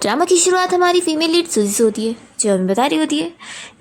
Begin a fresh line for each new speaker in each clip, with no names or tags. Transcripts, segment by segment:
Drama की शुरुआत हमारी फीमेल लीड सूजी से होती है, जो हमें बता रही होती है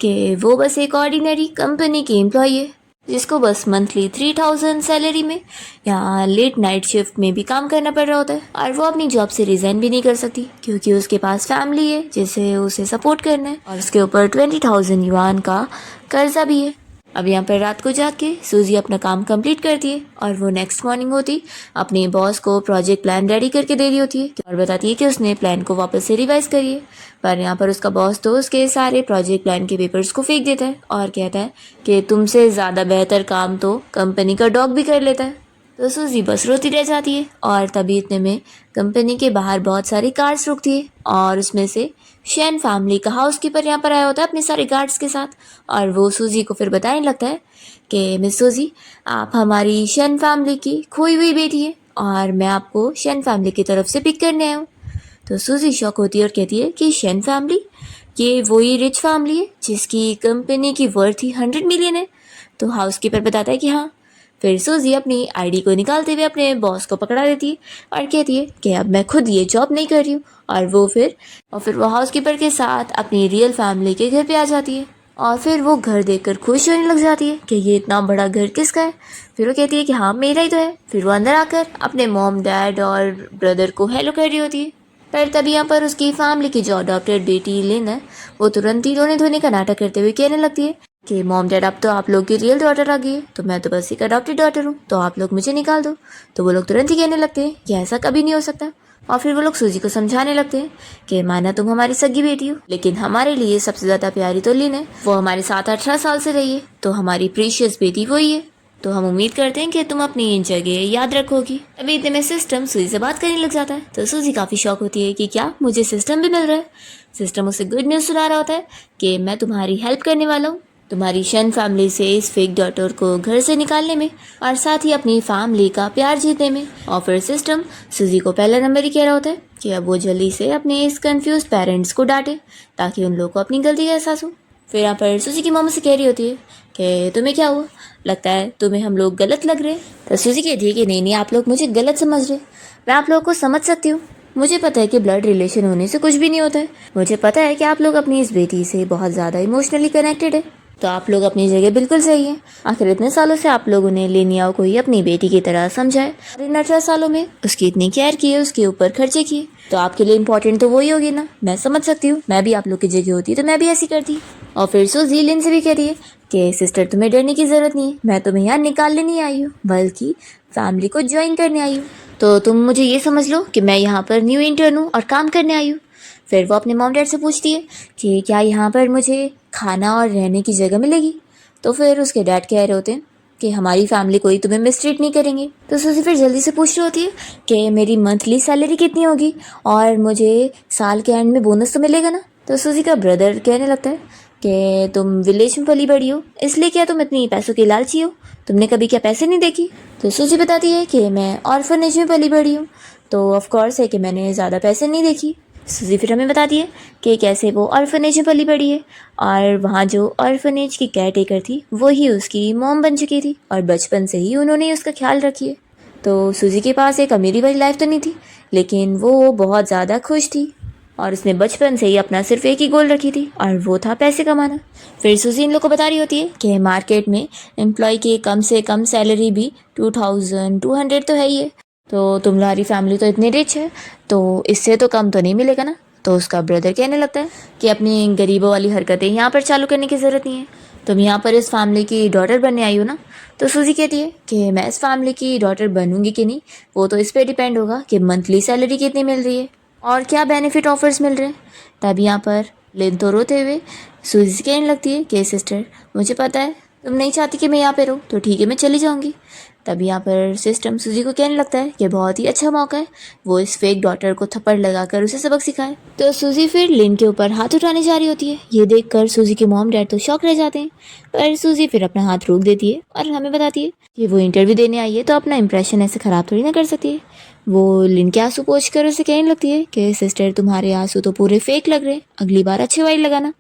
कि वो बस एक ऑर्डिनरी कंपनी की एम्प्लॉई है जिसको बस मंथली 3000 सैलरी में या लेट नाइट शिफ्ट में भी काम करना पड़ रहा होता है और वो अपनी जॉब से रिज़ाइन भी नहीं कर सकती क्योंकि उसके पास फैमिली है जिसे उसे सपोर्ट करना है और उसके ऊपर 20,000 युआन का कर्जा भी है। अब यहाँ पर रात को जाग के सूजी अपना काम कंप्लीट करती है और वो नेक्स्ट मॉर्निंग होती अपने बॉस को प्रोजेक्ट प्लान रेडी करके दे रही होती है और बताती है कि उसने प्लान को वापस से रिवाइज करिए। पर यहाँ पर उसका बॉस तो उसके सारे प्रोजेक्ट प्लान के पेपर्स को फेंक देता है और कहता है कि तुमसे ज़्यादा बेहतर काम तो कंपनी का डॉग भी कर लेता है। तो सूजी बस रोती रह जाती है और तभी इतने में कंपनी के बाहर बहुत सारी कार्स रुकती है और उसमें से शैन फैमिली का हाउसकीपर यहाँ पर आया होता है अपने सारे गार्ड्स के साथ और वो सूजी को फिर बताने लगता है कि मिस सूजी, आप हमारी शैन फैमिली की खोई हुई बेटी है और मैं आपको शैन फैमिली की तरफ से पिक करने आया हूँ। तो सूजी शॉक होती है और कहती है कि शैन फैमिली, ये वही रिच फैमिली है जिसकी कंपनी की वर्थ ही 100 मिलियन है। तो हाउसकीपर बताता है कि हाँ। फिर सूजी अपनी आईडी को निकालते हुए अपने बॉस को पकड़ा देती है और कहती है कि अब मैं खुद ये जॉब नहीं कर रही हूँ और फिर वो हाउसकीपर के साथ अपनी रियल फैमिली के घर पे आ जाती है और फिर वो घर देखकर खुश होने लग जाती है कि ये इतना बड़ा घर किसका है। फिर वो कहती है कि हाँ मेरा ही तो है। फिर वो अंदर आकर अपने मॉम डैड और ब्रदर को हेलो कर रही होती है। पर तभी यहाँ पर उसकी फैमिली की जो अडॉप्टेड बेटी लिन है वो तुरंत ही रोने धोने का नाटक करते हुए कहने लगती है कि मॉम डैड अब तो आप लोग की रियल डॉटर आ गई है, तो मैं तो बस एक अडॉप्टेड डॉटर हूँ, तो आप लोग मुझे निकाल दो। तो वो लोग तुरंत ही कहने लगते हैं कि ऐसा कभी नहीं हो सकता और फिर वो लोग सूजी को समझाने लगते हैं कि माना तुम हमारी सगी बेटी हो लेकिन हमारे लिए सबसे ज़्यादा प्यारी तो लिन है, वो हमारे साथ 18 साल से रही है, तो हमारी प्रीशियस बेटी वही है, तो हम उम्मीद करते हैं कि तुम अपनी जगह याद रखोगी। अभी इतने में सिस्टम सूजी से बात करने लग जाता है तो सूजी काफ़ी शौक होती है कि क्या मुझे सिस्टम भी मिल रहा है। सिस्टम उसे गुड न्यूज़ सुना रहा होता है कि मैं तुम्हारी हेल्प करने वाला हूँ तुम्हारी शन फैमिली से इस फेक डॉटर को घर से निकालने में और साथ ही अपनी फैमिली का प्यार जीतने में। और फिर सिस्टम सूजी को पहला नंबर ही कह रहा होता है कि अब वो जल्दी से अपने इस कंफ्यूज पेरेंट्स को डांटे ताकि उन लोगों को अपनी गलती का एहसास हो। फिर यहाँ पर सूजी की मम्मी से कह रही होती है कि तुम्हें क्या हुआ, लगता है तुम्हें हम लोग गलत लग रहे। तो सूजी कहती है कि नहीं आप लोग मुझे गलत समझ रहे, मैं आप लोगों को समझ सकती हूँ। मुझे पता है कि ब्लड रिलेशन होने से कुछ भी नहीं होता है। मुझे पता है कि आप लोग अपनी इस बेटी से बहुत ज़्यादा इमोशनली कनेक्टेड है, तो आप लोग अपनी जगह बिल्कुल सही है। आखिर इतने सालों से आप लोगों ने लेनियाओ को ही अपनी बेटी की तरह समझा है और इन 18 सालों में उसकी इतनी केयर की है, उसके ऊपर खर्चे किए, तो आपके लिए इम्पोर्टेंट तो वही होगी ना। मैं समझ सकती हूँ, मैं भी आप लोग की जगह होती तो मैं भी ऐसी करती। और फिर सूजी लिन से भी कह रही है कि सिस्टर तुम्हें डरने की ज़रूरत नहीं है, मैं तुम्हें यहाँ निकालने नहीं आई हूँ बल्कि फैमिली को ज्वाइन करने आई हूँ, तो तुम मुझे ये समझ लो कि मैं यहाँ पर न्यू इंटर्न हूँ और काम करने आई हूँ। फिर वो अपने मॉम डैड से पूछती है कि क्या यहाँ पर मुझे खाना और रहने की जगह मिलेगी। तो फिर उसके डैड कह रहे होते हैं कि हमारी फैमिली कोई तुम्हें मिसट्रीट नहीं करेंगे। तो सूजी फिर जल्दी से पूछ रही होती है कि मेरी मंथली सैलरी कितनी होगी और मुझे साल के एंड में बोनस तो मिलेगा ना। तो सूजी का ब्रदर कहने लगता है कि तुम विलेज में पली बड़ी हो इसलिए क्या तुम इतनी पैसों की लालची हो, तुमने कभी क्या पैसे नहीं देखी। तो सूजी बताती है कि मैं ऑर्फनेज में पली बड़ी हूँ, तो ऑफकोर्स है कि मैंने ज़्यादा पैसे नहीं देखी। सूजी फिर हमें बताती है कि कैसे वो ऑर्फनेज में पली बड़ी है और वहाँ जो ऑर्फनेज की केयर टेकर थी वही उसकी मॉम बन चुकी थी और बचपन से ही उन्होंने उसका ख्याल रखी है। तो सूजी के पास एक अमीरी वाली लाइफ तो नहीं थी लेकिन वो बहुत ज़्यादा खुश थी और उसने बचपन से ही अपना सिर्फ एक ही गोल रखी थी और वो था पैसे कमाना। फिर सूजी इन लोग को बता रही होती है कि मार्केट में एम्प्लॉय की कम से कम सैलरी भी 2200 तो है ही है, तो तुम्हारी फैमिली तो इतनी रिच है तो इससे तो कम तो नहीं मिलेगा ना। तो उसका ब्रदर कहने लगता है कि अपनी गरीबों वाली हरकतें यहाँ पर चालू करने की ज़रूरत नहीं है, तुम यहाँ पर इस फैमिली की डॉटर बनने आई हो ना। तो सूजी कहती है कि मैं इस फैमिली की डॉटर बनूंगी कि नहीं वो तो इस पर डिपेंड होगा कि मंथली सैलरी कितनी मिल रही है और क्या बेनिफिट ऑफर्स मिल रहे हैं। तभी यहाँ पर लिन तो रोते हुए सूजी से कहने लगती है कि सिस्टर मुझे पता है तुम नहीं चाहती कि मैं यहाँ पे रहूँ, तो ठीक है मैं चली जाऊँगी। तभी यहाँ पर सिस्टम सूजी को कहने लगता है कि बहुत ही अच्छा मौका है वो इस फेक डॉटर को थप्पड़ लगाकर उसे सबक सिखाए। तो सूजी फिर लिन के ऊपर हाथ उठाने जा रही होती है। ये देखकर सूजी के मॉम डैड तो शॉक रह जाते हैं, पर सूजी फिर अपना हाथ रोक देती है और हमें बताती है कि वो इंटरव्यू देने आई है तो अपना इंप्रेशन ऐसे ख़राब थोड़ी ना कर सकती है। वो लिन के आंसू पोंछ कर उसे कहने लगती है कि सिस्टर तुम्हारे आंसू तो पूरे फेक लग रहे हैं, अगली बार अच्छे वाइल लगाना।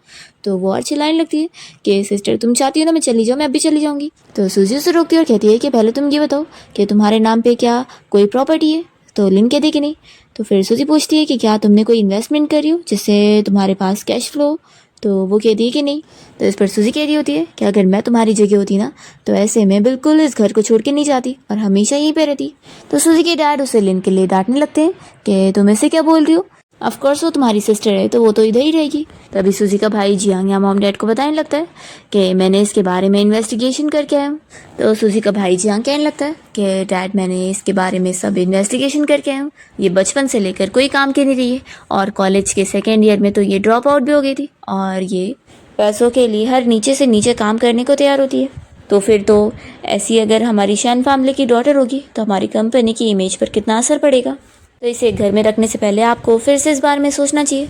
तो वो और चिल्लाने लगती है कि सिस्टर तुम चाहती हो ना मैं चली जाऊँ, मैं अभी चली जाऊँगी। तो सूजी उसे रोकती है और कहती है कि पहले तुम ये बताओ कि तुम्हारे नाम पे क्या कोई प्रॉपर्टी है। तो लिन कहती कि नहीं, तो फिर सूजी पूछती है कि क्या तुमने कोई इन्वेस्टमेंट करी हो जिससे तुम्हारे पास कैश फ्लो हो? तो वो कहती है कि नहीं। तो इस पर सूजी कह रही होती है कि अगर मैं तुम्हारी जगह होती ना तो ऐसे मैं बिल्कुल इस घर को छोड़ के नहीं जाती और हमेशा यहीं पे रहती। तो सूजी के डैड उसे लिन के लिए डांटने लगते हैं कि तुम ऐसे क्या बोल रही हो, ऑफ कोर्स वो तुम्हारी सिस्टर है तो वो तो इधर ही रहेगी। तभी सूजी का भाई जियांग या मॉम डैड को बताने लगता है कि मैंने इसके बारे में इन्वेस्टिगेशन करके आया हूँ। तो सूजी का भाई जियांग कहने लगता है कि डैड मैंने इसके बारे में सब इन्वेस्टिगेशन करके आया हूँ, ये बचपन से लेकर कोई काम की नहीं रही है और कॉलेज के सेकेंड ईयर में तो ये ड्रॉप आउट भी हो गई थी और ये पैसों के लिए हर नीचे से नीचे काम करने को तैयार होती है। तो फिर तो ऐसी अगर हमारी शैन फैमिली की डॉटर होगी तो हमारी कंपनी की इमेज पर कितना असर पड़ेगा। तो इसे घर में रखने से पहले आपको फिर से इस बारे में सोचना चाहिए।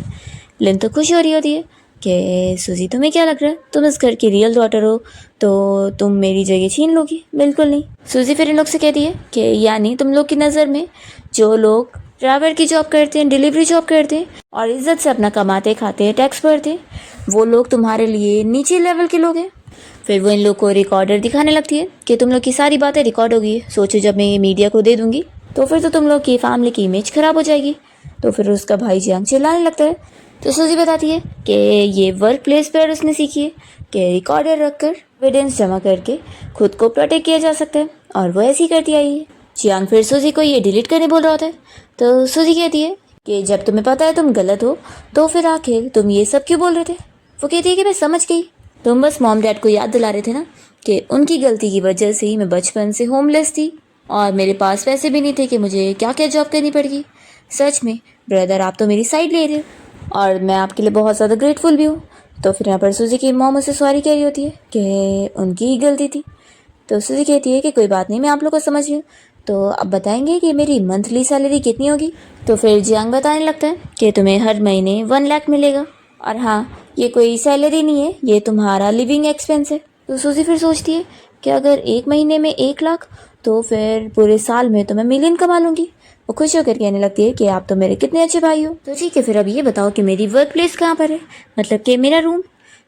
लिन तो खुश हो रही होती है कि सूजी तुम्हें क्या लग रहा है, तुम इस घर की रियल डॉटर हो तो तुम मेरी जगह छीन लोगी? बिल्कुल नहीं। सूजी फिर इन लोग से कहती है कि यानी तुम लोग की नज़र में जो लोग ड्राइवर की जॉब करते हैं, डिलीवरी जॉब करते हैं और इज्जत से अपना कमाते खाते हैं, टैक्स भरते हैं, वो लोग तुम्हारे लिए नीचे लेवल के लोग हैं। फिर वो इन लोग को रिकॉर्डर दिखाने लगती है कि तुम लोग की सारी बातें रिकॉर्ड होगी, सोचो जब मैं ये मीडिया को दे दूंगी तो फिर तो तुम लोग की फैमिली की इमेज खराब हो जाएगी। तो फिर उसका भाई जियांग चिल्लाने लगता है। तो सूजी बताती है कि ये वर्क प्लेस पर उसने सीखी है कि रिकॉर्डर रखकर एविडेंस जमा करके खुद को प्रोटेक्ट किया जा सकता है और वो ऐसी करती आई है। जियांग फिर सूजी को ये डिलीट करने बोल रहा होता है। तो सूजी कहती है कि जब तुम्हें पता है तुम गलत हो तो फिर आखिर तुम ये सब क्यों बोल रहे थे? वो कहती है कि मैं समझ गई, तुम बस मॉम डैड को याद दिला रहे थे ना कि उनकी गलती की वजह से ही मैं बचपन से होमलेस थी और मेरे पास पैसे भी नहीं थे कि मुझे क्या क्या जॉब करनी पड़ेगी। सच में ब्रदर आप तो मेरी साइड ले रहे हो और मैं आपके लिए बहुत ज़्यादा ग्रेटफुल भी हूँ। तो फिर यहाँ पर सूजी की मॉम उसे सॉरी कह रही होती है कि उनकी ही गलती थी। तो सूजी कहती है कि कोई बात नहीं, मैं आप लोग को समझ रही हूँ, तो अब बताएंगे कि मेरी मंथली सैलरी कितनी होगी? तो फिर जियांग बताने लगता है कि तुम्हें हर महीने 1 लाख मिलेगा और हाँ ये कोई सैलरी नहीं है, ये तुम्हारा लिविंग एक्सपेंस है। तो सूजी फिर सोचती है कि अगर एक महीने में 1 लाख तो फिर पूरे साल में तो मैं मिलियन कमा लूँगी। वो खुश होकर कहने लगती है कि आप तो मेरे कितने अच्छे भाई हो। तो ठीक है फिर अब ये बताओ कि मेरी वर्क प्लेस कहाँ पर है, मतलब कि मेरा रूम।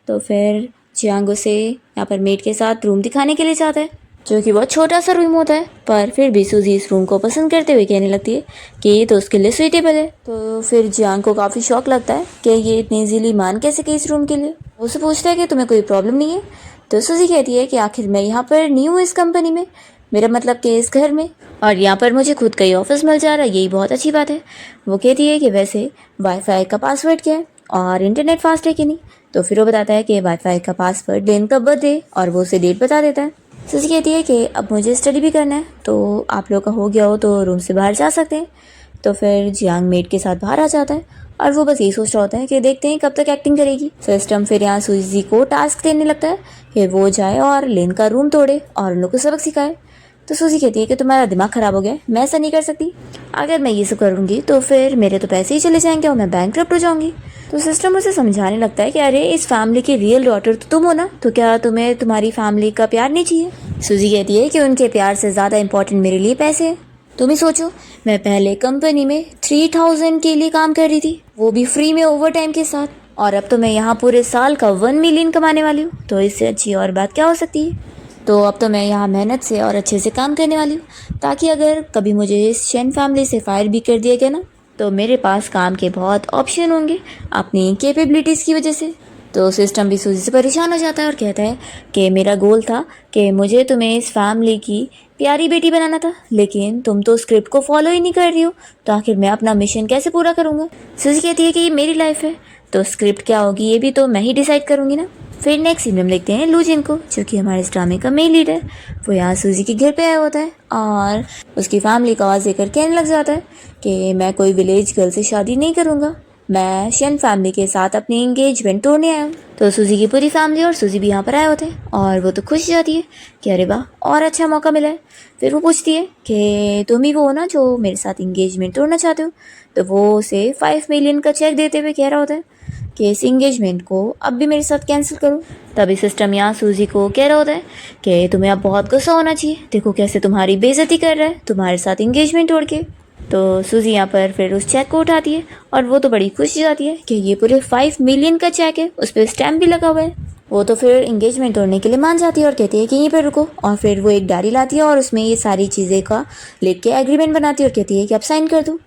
तो फिर जियांग उसे यहाँ पर मेड के साथ रूम दिखाने के लिए जाता है जो कि बहुत छोटा सा रूम होता है, पर फिर भी सूजी इस रूम को पसंद करते हुए कहने लगती है कि ये तो उसके लिए सुइटेबल है। तो फिर जियांग को काफ़ी शौक लगता है कि ये इतनी इजीली मान कैसे गई इस रूम के लिए। उससे पूछता है कि तुम्हें कोई प्रॉब्लम नहीं है? तो सूजी कहती है कि आखिर मैं यहाँ पर न्यू हूँ इस कंपनी में, मेरा मतलब कि इस घर में, और यहाँ पर मुझे खुद का ही ऑफिस मिल जा रहा है, यही बहुत अच्छी बात है। वो कहती है कि वैसे वाईफाई का पासवर्ड क्या है और इंटरनेट फास्ट है कि नहीं? तो फिर वो बताता है कि वाईफाई का पासवर्ड लिन का बर्थडे और वो उसे डेट बता देता है। सूजी कहती है कि अब मुझे स्टडी भी करना है तो आप लोग का हो गया हो तो रूम से बाहर जा सकते हैं। तो फिर जियांग मेड के साथ बाहर आ जाता है और वो बस यही सोच रहा होता है कि देखते हैं कब तक एक्टिंग करेगी। सिस्टम फिर यहाँ सूजी को टास्क देने लगता है कि वो जाए और लिन का रूम तोड़े और उन लोग को सबक सिखाए। तो सूजी कहती है कि तुम्हारा दिमाग ख़राब हो गया, मैं ऐसा नहीं कर सकती, अगर मैं ये सब करूँगी तो फिर मेरे तो पैसे ही चले जाएंगे और मैं बैंकक्रप्ट हो जाऊँगी। तो सिस्टम उसे समझाने लगता है कि अरे इस फैमिली की रियल डॉटर तो तुम हो ना, तो क्या तुम्हें तुम्हारी फैमिली का प्यार नहीं चाहिए? सूजी कहती है कि उनके प्यार से ज़्यादा इंपॉर्टेंट मेरे लिए पैसे हैं। तुम ही सोचो, मैं पहले कंपनी में 3000 के लिए काम कर रही थी, वो भी फ्री में ओवर टाइम के साथ, और अब तो मैं यहाँ पूरे साल का 1 मिलियन कमाने वाली हूँ, तो इससे अच्छी और बात क्या हो सकती है? तो अब तो मैं यहाँ मेहनत से और अच्छे से काम करने वाली हूँ ताकि अगर कभी मुझे इस शेन फैमिली से फायर भी कर दिया गया ना तो मेरे पास काम के बहुत ऑप्शन होंगे अपनी कैपेबिलिटीज़ की वजह से। तो सिस्टम भी सूजी से परेशान हो जाता है और कहता है कि मेरा गोल था कि मुझे तुम्हें इस फैमिली की प्यारी बेटी बनाना था, लेकिन तुम तो स्क्रिप्ट को फॉलो ही नहीं कर रही हो, तो आखिर मैं अपना मिशन कैसे पूरा करूँगा? सूजी कहती है कि ये मेरी लाइफ है तो स्क्रिप्ट क्या होगी ये भी तो मैं ही डिसाइड करूँगी ना। फिर नेक्स्ट सीन में हम देखते हैं लूजिन को, जो कि हमारे इस ड्रामे का मेन लीडर। वो यहाँ सूजी के घर पे आया होता है और उसकी फैमिली का आवाज़ देकर कहने लग जाता है कि मैं कोई विलेज गर्ल से शादी नहीं करूँगा, मैं शेन फैमिली के साथ अपनी एंगेजमेंट तोड़ने आया हूँ। तो सूजी की पूरी फैमिली और सूजी भी यहाँ पर आए होते हैं और वो तो खुश जाती है कि अरे वाह और अच्छा मौका मिला है। फिर वो पूछती है कि तुम ही वो हो ना जो मेरे साथ एंगेजमेंट तोड़ना चाहते हो? तो वो उसे 5 मिलियन का चेक देते हुए कह रहा होता है कि इस इंगेजमेंट को अब भी मेरे साथ कैंसिल करो। तभी सिस्टम यहाँ सूजी को कह रहा होता है कि तुम्हें अब बहुत गुस्सा होना चाहिए, देखो कैसे तुम्हारी बेइज्जती कर रहा है तुम्हारे साथ इंगेजमेंट तोड़ के। तो सूजी यहाँ पर फिर उस चेक को उठाती है और वो तो बड़ी खुश जाती है कि ये पूरे 5 मिलियन का चेक है, उस पर स्टैम्प भी लगा हुआ है। वो तो फिर इंगेजमेंट तोड़ने के लिए मान जाती है और कहती है कि यहीं पर रुको, और फिर वो एक डायरी लाती है और उसमें ये सारी चीज़ें का लिख के एग्रीमेंट बनाती है और कहती है कि अब साइन कर दूँ।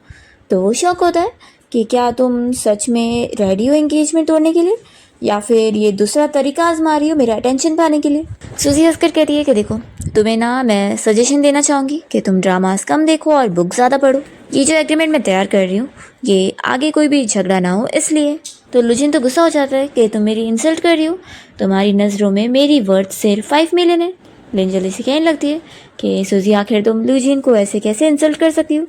तो वो शौक होता है कि क्या तुम सच में रेडी हो एंगेजमेंट तोड़ने के लिए, या फिर ये दूसरा तरीका आजमा रही हो मेरा अटेंशन पाने के लिए। सूजी हंसकर कहती है कि देखो, तुम्हें ना मैं सजेशन देना चाहूँगी कि तुम ड्रामास कम देखो और बुक ज़्यादा पढ़ो। ये जो एग्रीमेंट मैं तैयार कर रही हूँ, ये आगे कोई भी झगड़ा ना हो इसलिए। तो लुजिन तो गुस्सा हो जाता है कि तुम मेरी इंसल्ट कर रही हो, तुम्हारी नज़रों में मेरी वर्थ सिर्फ 5 मिलियन है। लिन जल्दी से कहने लगती है कि सूजी आखिर तुम लुजिन को ऐसे कैसे इंसल्ट कर सकती हो।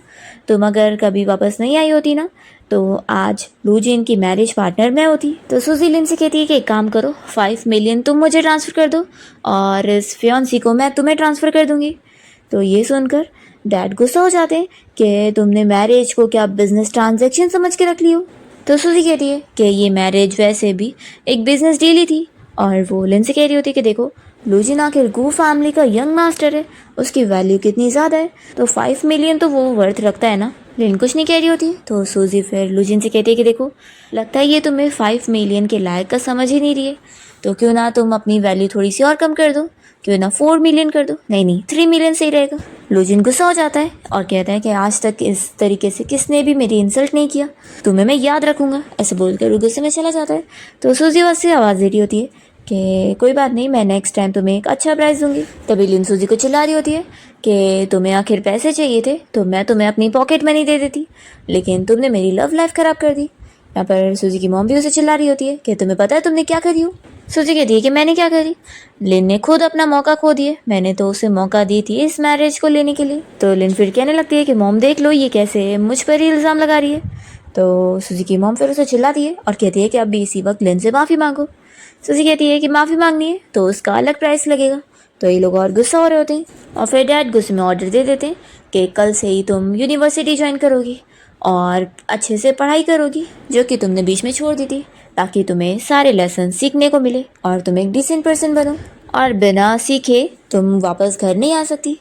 तुम अगर कभी वापस नहीं आई होती ना, तो आज लुजिन की मैरिज पार्टनर मैं होती। तो सूजी लिन से कहती है कि एक काम करो, 5 मिलियन तुम मुझे ट्रांसफ़र कर दो और इस फियांसी को मैं तुम्हें ट्रांसफ़र कर दूँगी। तो ये सुनकर डैड गुस्सा हो जाते हैं कि तुमने मैरिज को क्या बिजनेस ट्रांजैक्शन समझ के रख ली हो। तो सूजी कहती है कि ये मैरिज वैसे भी एक बिजनेस डील ही थी। और वो लिन से कह रही होती है कि देखो, लुजिन आखिर गू फैमिली का यंग मास्टर है, उसकी वैल्यू कितनी ज़्यादा है, तो 5 मिलियन तो वो वर्थ रखता है ना। लिन कुछ नहीं कह रही होती। तो सूजी फिर लुजिन से कहती है कि देखो, लगता है ये तुम्हें 5 मिलियन के लायक का समझ ही नहीं रही है, तो क्यों ना तुम अपनी वैल्यू थोड़ी सी और कम कर दो, क्यों ना 4 मिलियन कर दो। नहीं, 3 मिलियन सही रहेगा। लुजिन गुस्सा हो जाता है और कहता है कि आज तक इस तरीके से किसने भी मेरी इंसल्ट नहीं किया, तुम्हें मैं याद रखूँगा। ऐसे बोलकर वो गुस्से में चला जाता है। तो सूजी वहाँ से आवाज़ दे रही होती है कि कोई बात नहीं, मैं नेक्स्ट टाइम तुम्हें एक अच्छा प्राइज़ दूंगी। तभी लिन सूजी को चिल्ला रही होती है कि तुम्हें आखिर पैसे चाहिए थे तो मैं तुम्हें अपनी पॉकेट मनी दे देती, लेकिन तुमने मेरी लव लाइफ ख़राब कर दी। यहाँ पर सूजी की मॉम भी उसे चिल्ला रही होती है कि तुम्हें पता है तुमने क्या करी हो। सूजी कहती है कि मैंने क्या करी, लिन ने खुद अपना मौका खो दिया, मैंने तो उसे मौका दी थी इस मैरिज को लेने के लिए। तो लिन फिर कहने लगती है कि मॉम देख लो, ये कैसे मुझ पर ही इल्ज़ाम लगा रही है। तो सूजी की मॉम फिर उसे चिल्लाती है और कहती है कि अभी इसी वक्त लिन से माफ़ी मांगो। सूजी कहती है कि माफ़ी मांगनी है तो उसका अलग प्राइस लगेगा। तो ये लोग और गुस्सा हो रहे होते हैं और फिर डैड गुस्से में ऑर्डर दे देते हैं कि कल से ही तुम यूनिवर्सिटी ज्वाइन करोगी और अच्छे से पढ़ाई करोगी, जो कि तुमने बीच में छोड़ दी थी, ताकि तुम्हें सारे लेसन सीखने को मिले और तुम एक डिसेंट पर्सन बनो, और बिना सीखे तुम वापस घर नहीं आ सकती।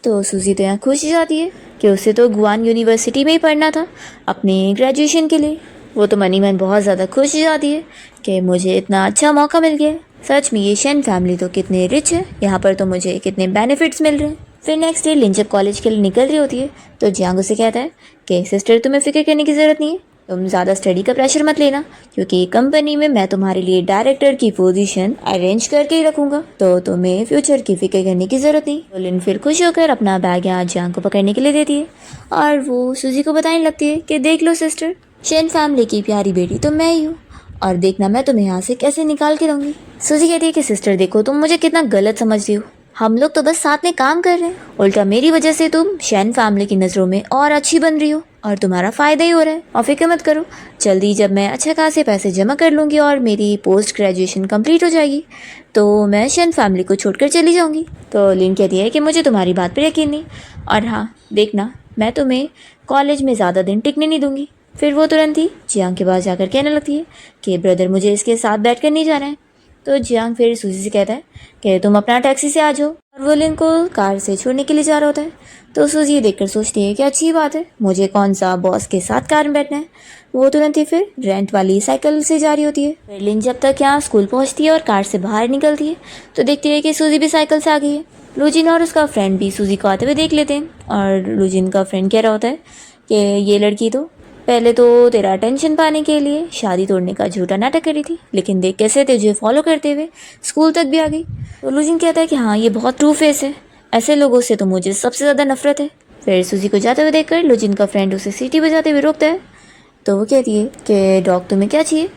तो सूजी तो यहाँ खुश हो जाती है कि उसे तो गुआन यूनिवर्सिटी में ही पढ़ना था अपने ग्रेजुएशन के लिए। वो तो मनी मन बहुत ज़्यादा खुश हो जाती है कि मुझे इतना अच्छा मौका मिल गया। सच में ये शेन फैमिली तो कितने रिच है, यहाँ पर तो मुझे कितने बेनिफिट्स मिल रहे हैं। फिर नेक्स्ट डे लिन जब कॉलेज के लिए निकल रही होती है तो जियांग उसे कहता है कि सिस्टर, तुम्हें फिक्र करने की ज़रूरत नहीं है, तुम ज़्यादा स्टडी का प्रेशर मत लेना, क्योंकि कंपनी में मैं तुम्हारे लिए डायरेक्टर की पोजीशन अरेंज करके ही रखूँगा, तो तुम्हें फ्यूचर की फिक्र करने की ज़रूरत नहीं। तो लिन फिर खुश होकर अपना बैग यहाँ जियांग को पकड़ने के लिए देती है और वो सूजी को बताने लगती है कि देख लो सिस्टर, शेन फैमिली की प्यारी बेटी तो मैं ही हूँ, और देखना मैं तुम्हें यहाँ से कैसे निकाल के रहूँगी। सूजी कहती है कि सिस्टर देखो, तुम मुझे कितना गलत समझ रही हो, हम लोग तो बस साथ में काम कर रहे हैं, उल्टा मेरी वजह से तुम शेन फैमिली की नज़रों में और अच्छी बन रही हो और तुम्हारा फ़ायदा ही हो रहा है। और फिक्र मत करो, जल्दी जब मैं अच्छे खासे पैसे जमा कर लूँगी और मेरी पोस्ट ग्रेजुएशन कंप्लीट हो जाएगी तो मैं शेन फैमिली को छोड़कर चली जाऊँगी। तो लिन कहती है कि मुझे तुम्हारी बात पर यकीन नहीं, और हाँ देखना, मैं तुम्हें कॉलेज में ज़्यादा दिन टिकने नहीं दूँगी। फिर वो तुरंत ही जियांग के पास जाकर कहने लगती है कि ब्रदर, मुझे इसके साथ बैठ कर नहीं जाना है। तो जियांग फिर सूजी से कहता है कि तुम अपना टैक्सी से आ जाओ, और वो लिन को कार से छोड़ने के लिए जा रहा होता है। तो सूजी ये देखकर सोचती है कि अच्छी बात है, मुझे कौन सा बॉस के साथ कार में बैठना है। वो तुरंत ही फिर रेंट वाली साइकिल से जा रही होती है। फिर लिन जब तक यहाँ स्कूल पहुँचती है और कार से बाहर निकलती है तो देखती है कि सूजी भी साइकिल से आ गई है। लुजिन और उसका फ्रेंड भी सूजी को आते हुए देख लेते हैं, और लुजिन का फ्रेंड कह रहा होता है कि ये लड़की तो पहले तो तेरा अटेंशन पाने के लिए शादी तोड़ने का झूठा नाटक करी थी, लेकिन देख कैसे तुझे फॉलो करते हुए स्कूल तक भी आ गई। तो लुजिन कहता है कि हाँ, ये बहुत ट्रू फेस है, ऐसे लोगों से तो मुझे सबसे ज़्यादा नफरत है। फिर सूजी को जाते हुए देखकर लुजिन का फ्रेंड उसे सीटी बजाते हुए रोकता है। तो वो कहती है कि डॉग, तुम्हें क्या चाहिए।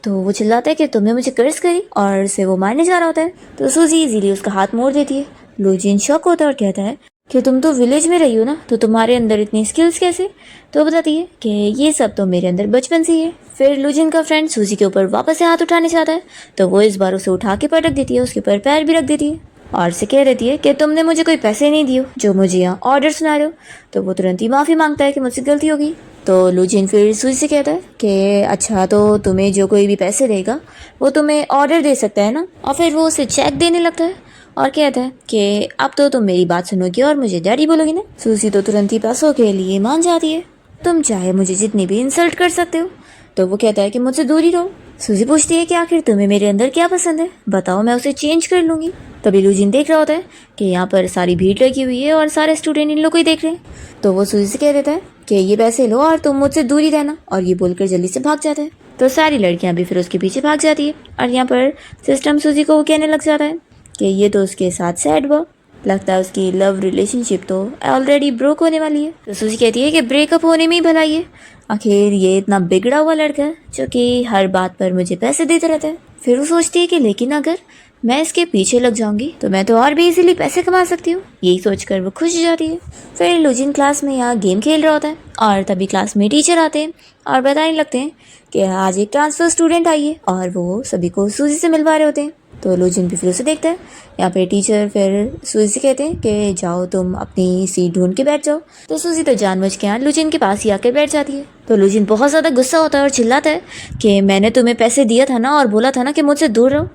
तो वो चिल्लाता है कि तुमने मुझे कर्ज करी, और उसे वो मारने जा रहा होता है। तो सूजी इजीली उसका हाथ मोड़ देती है। लुजिन शॉक होता है और कहता है कि तुम तो विलेज में रही हो ना, तो तुम्हारे अंदर इतनी स्किल्स कैसे। तो बताती है कि ये सब तो मेरे अंदर बचपन से ही है। फिर लुजिन का फ्रेंड सूजी के ऊपर वापस से हाथ उठाने चाहता है तो वो इस बार उसे उठा के पटक देती है, उसके ऊपर पैर भी रख देती है और से कह देती है कि तुमने मुझे कोई पैसे नहीं दिए जो मुझे यहाँ ऑर्डर सुना रहे हो। तो वो तुरंत ही माफ़ी मांगता है कि मुझसे गलती होगी। तो लुजिन फिर सूजी से कहता है कि अच्छा, तो तुम्हें जो कोई भी पैसे देगा वो तुम्हें ऑर्डर दे सकता है ना। और फिर वो उसे चेक देने लगता है और कहता है कि अब तो तुम मेरी बात सुनोगी और मुझे डैडी बोलोगी ना। सूजी तो तुरंत ही पैसों के लिए मान जाती है, तुम चाहे मुझे जितनी भी इंसल्ट कर सकते हो। तो वो कहता है कि मुझसे दूर ही रहो। सूजी पूछती है कि आखिर तुम्हें मेरे अंदर क्या पसंद है, बताओ, मैं उसे चेंज कर लूँगी। तभी लूजिन देख रहा होता है कि यहाँ पर सारी भीड़ लगी हुई है और सारे स्टूडेंट इन लोग को ही देख रहे हैं। तो वो सूजी से कह देता है कि ये पैसे लो और तुम मुझसे दूर ही रहना, और ये बोलकर जल्दी से भाग जाता है। तो सारी लड़कियां भी फिर उसके पीछे भाग जाती है और यहाँ पर सिस्टम सूजी को वो कहने लग जाता है कि ये तो उसके साथ सैड हुआ, लगता है उसकी लव रिलेशनशिप तो ऑलरेडी ब्रोक होने वाली है। तो सूजी कहती है कि ब्रेकअप होने में ही भलाई है, आखिर ये इतना बिगड़ा हुआ लड़का है जो कि हर बात पर मुझे पैसे देते रहता है। फिर वो सोचती है कि लेकिन अगर मैं इसके पीछे लग जाऊंगी तो मैं तो और भी इजीली पैसे कमा सकती हूँ। यही सोचकर वो खुश हो जाती है। फिर लूजिन क्लास में यहाँ गेम खेल रहा होता है और तभी क्लास में टीचर आते हैं और बताने लगते हैं कि आज एक ट्रांसफर स्टूडेंट आई है, और वो सभी को सूजी से मिलवा रहे होते हैं। तो लूजिन भी फिर उसे देखता है। यहाँ पे टीचर फिर सूजी से कहते हैं कि जाओ तुम अपनी सीट ढूंढ के बैठ जाओ। तो सूजी तो जानबूझ के यहाँ लूजिन के पास ही आकर बैठ जाती है। तो लूजिन बहुत ज़्यादा गुस्सा होता है और चिल्लाता है कि मैंने तुम्हें पैसे दिया था ना और बोला था ना कि मुझसे दूर रहो।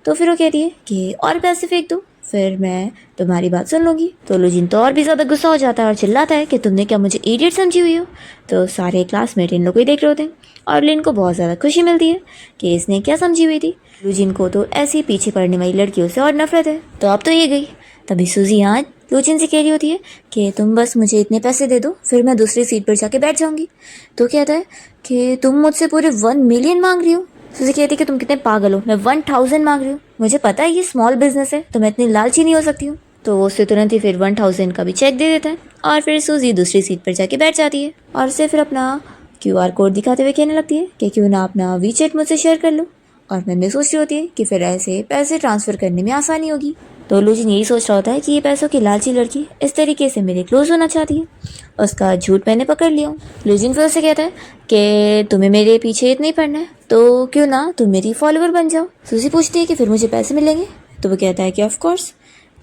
तो फिर वो कहती है कि और पैसे फेंक दो, फिर मैं तुम्हारी बात सुन लूँगी। तो लूजिन तो और भी ज़्यादा गुस्सा हो जाता है और चिल्लाता है कि तुमने क्या मुझे इडियट समझी हुई हो। तो सारे क्लासमेट इन लोग को ही देख रहे होते हैं और लिन को बहुत ज़्यादा खुशी मिलती है कि इसने क्या समझी हुई थी। लूजिन को तो ऐसी पीछे पड़ने वाली लड़कियों से और नफरत है। तो अब तो ये गई। तभी सूजी यहाँ लूजिन से कह रही होती है कि तुम बस मुझे इतने पैसे दे दो, फिर मैं दूसरी सीट पर जाके बैठ जाऊँगी। तो कहता है कि तुम मुझसे पूरे 1 मिलियन मांग रही हो। सूजी कहती है कि तुम कितने पागल हो, मैं 1000 मांग रही हूँ। मुझे पता है ये स्मॉल बिजनेस है तो मैं इतनी लालची नहीं हो सकती हूँ। तो वो उससे तुरंत ही फिर 1000 का भी चेक दे देता है और फिर सूजी दूसरी सीट पर जाके बैठ जाती है और उसे फिर अपना QR कोड दिखाते हुए कहने लगती है कि क्यों ना अपना WeChat मुझसे शेयर कर लो। और मन में सोच रही होती है कि फिर ऐसे पैसे ट्रांसफ़र करने में आसानी होगी। तो लूजिन यही सोच रहा होता है कि ये पैसों की लालची लड़की इस तरीके से मेरे क्लोज होना चाहती है, उसका झूठ मैंने पकड़ लिया हूँ। लूजिन फिर उसे कहता है कि तुम्हें मेरे पीछे इतना ही पड़ना है तो क्यों ना तुम मेरी फॉलोवर बन जाओ। सूजी पूछती है कि फिर मुझे पैसे मिलेंगे। तो वो कहता है कि ऑफ कोर्स।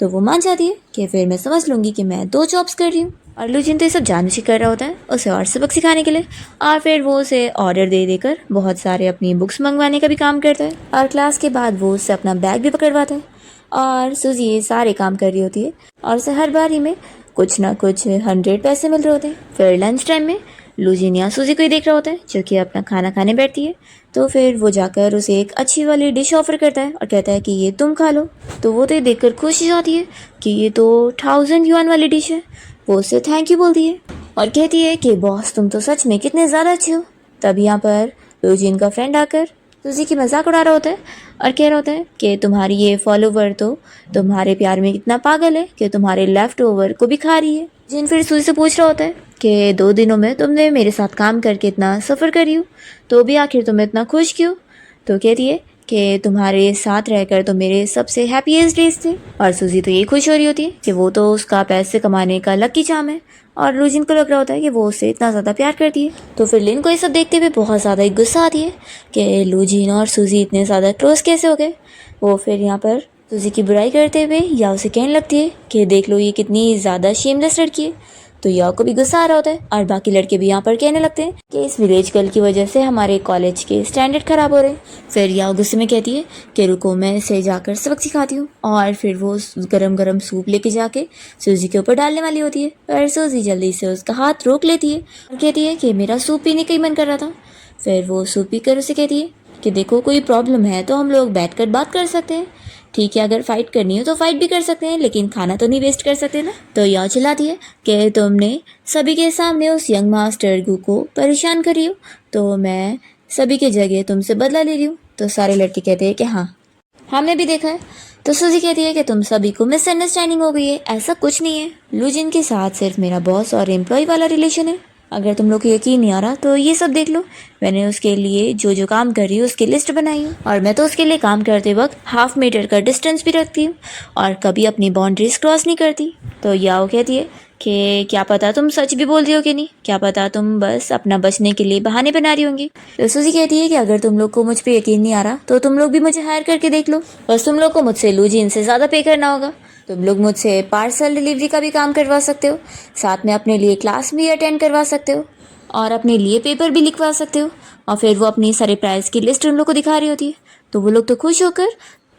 तो वो मान जाती है कि फिर मैं समझ लूँगी कि मैं 2 जॉब्स कर रही हूँ। और लूजिन तो ये सब जानबूझ कर रहा होता है उसे और सबक सिखाने के लिए, और फिर वो उसे ऑर्डर दे देकर बहुत सारे अपनी बुक्स मंगवाने का भी काम करता है। और क्लास के बाद वो उससे अपना बैग भी पकड़वाता है और सूजी ये सारे काम कर रही होती है और उसे हर बारी में कुछ ना कुछ 100 पैसे मिल रहे होते हैं। फिर लंच टाइम में लूजिन यहाँ सूजी को ही देख रहा होता है जो कि अपना खाना खाने बैठती है। तो फिर वो जाकर उसे एक अच्छी वाली डिश ऑफर करता है और कहता है कि ये तुम खा लो। तो वो तो ये देखकर खुश हो जाती है कि ये तो 1000 युआन वाली डिश है। वो उससे थैंक यू बोलती है और कहती है कि बॉस तुम तो सच में कितने ज़्यादा अच्छे हो। तब यहाँ पर लूजिन का फ्रेंड आकर सूजी की मजाक उड़ा रहा होता है और कह रहा होता है कि तुम्हारी ये फॉलोवर तो तुम्हारे प्यार में इतना पागल है कि तुम्हारे लेफ्ट ओवर को भी खा रही है। जिन फिर सूजी से पूछ रहा होता है कि 2 दिनों में तुमने मेरे साथ काम करके इतना सफ़र करी हो तो भी आखिर तुम इतना खुश क्यों। तो कहती है कि तुम्हारे साथ रहकर तो मेरे सबसे हैप्पीएस्ट डेज थे। और सूजी तो ये खुश हो रही होती है कि वो तो उसका पैसे कमाने का लकी चार्म है और लूजिन को लग रहा होता है कि वो उससे इतना ज़्यादा प्यार करती है। तो फिर लिन को ये सब देखते हुए बहुत ज़्यादा ही गुस्सा आती है कि लूजिन और सूजी इतने ज़्यादा क्लोज कैसे हो गए। वो फिर यहाँ पर सूजी की बुराई करते हुए या उसे कहने लगती है कि देख लो ये कितनी ज़्यादा शेमलेस लड़की है। तो याओ को भी गुस्सा आ रहा होता है और बाकी लड़के भी यहाँ पर कहने लगते हैं कि इस विलेज गर्ल की वजह से हमारे कॉलेज के स्टैंडर्ड खराब हो रहे हैं। फिर याओ गुस्से में कहती है कि रुको मैं इसे जाकर सबक सिखाती हूँ, और फिर वो गरम गरम सूप लेके जाके सूजी के ऊपर डालने वाली होती है पर सूजी जल्दी से उसका हाथ रोक लेती है और कहती है कि मेरा सूप पीने का ही मन कर रहा था। फिर वो सूप पीकर उसे कहती है कि देखो कोई प्रॉब्लम है तो हम लोग बैठ कर बात कर सकते हैं, ठीक है अगर फाइट करनी हो तो फाइट भी कर सकते हैं लेकिन खाना तो नहीं वेस्ट कर सकते ना। तो यह चिल्लाती है कि तुमने सभी के सामने उस यंग मास्टर गु को परेशान करी हो तो मैं सभी के जगह तुमसे बदला ले रही हूँ। तो सारे लड़के कहते हैं कि हाँ हमने भी देखा है। तो सूजी कहती है कि तुम सभी को मिसअंडरस्टैंडिंग हो गई है, ऐसा कुछ नहीं है, लूजिन के साथ सिर्फ मेरा बॉस और एम्प्लॉय वाला रिलेशन है। अगर तुम लोग को यकीन नहीं आ रहा तो ये सब देख लो, मैंने उसके लिए जो जो काम कर रही हूँ उसकी लिस्ट बनाई हूँ और मैं तो उसके लिए काम करते वक्त 1/2 मीटर का डिस्टेंस भी रखती हूँ और कभी अपनी बाउंड्रीज क्रॉस नहीं करती। तो याओ कहती है कि क्या पता तुम सच भी बोल रही हो कि नहीं, क्या पता तुम बस अपना बचने के लिए बहाने बना रही होंगी। तो सूजी कहती है कि अगर तुम लोग को मुझ पे यकीन नहीं आ रहा तो तुम लोग भी मुझे हायर करके देख लो, बस तुम लोग को मुझसे लूजिन से ज़्यादा पे करना होगा। तुम लोग मुझसे पार्सल डिलीवरी का भी काम करवा सकते हो, साथ में अपने लिए क्लास भी अटेंड करवा सकते हो और अपने लिए पेपर भी लिखवा सकते हो। और फिर वो अपनी सारे प्राइस की लिस्ट उन लोग को दिखा रही होती है तो वो लोग तो खुश होकर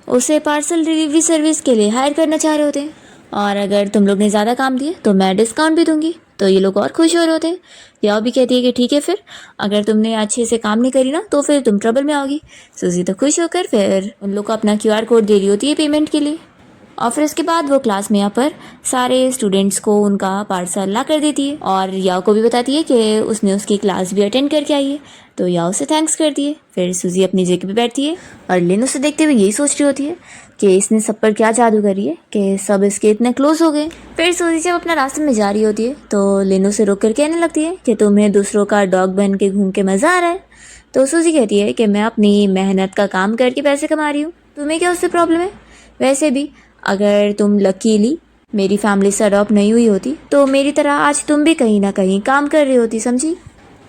उसे पार्सल डिलीवरी सर्विस के लिए हायर करना चाह रहे होते हैं और अगर तुम लोग ने ज़्यादा काम दिए तो मैं डिस्काउंट भी दूंगी। तो ये लोग और खुश हो रहे होते हैं। याओ भी कहती है कि ठीक है फिर अगर तुमने अच्छे से काम नहीं करी ना तो फिर तुम ट्रबल में आओगी। सूजी तो खुश होकर फिर उन लोग को अपना QR कोड दे रही होती है पेमेंट के लिए। और फिर उसके बाद वो क्लास में यहाँ पर सारे स्टूडेंट्स को उनका पार्सल ला कर देती है और याओ को भी बताती है कि उसने उसकी क्लास भी अटेंड करके आई है। तो याओ उसे थैंक्स करती है। फिर सूजी अपनी जगह पे बैठती है और लिन उसे देखते हुए यही सोच रही होती है कि इसने सब पर क्या जादू करी है कि सब इसके इतने क्लोज हो गए। फिर सूजी जब अपना रास्ते में जा रही होती है तो लिन उसे रोक कर कहने लगती है कि तुम्हें दूसरों का डॉग बन के घूम के मज़ा आ रहा है। तो सूजी कहती है कि मैं अपनी मेहनत का काम करके पैसे कमा रही हूँ, तुम्हें क्या उससे प्रॉब्लम है। वैसे भी अगर तुम लकीली मेरी फैमिली से अडॉप्ट नहीं हुई होती तो मेरी तरह आज तुम भी कहीं ना कहीं काम कर रही होती, समझी।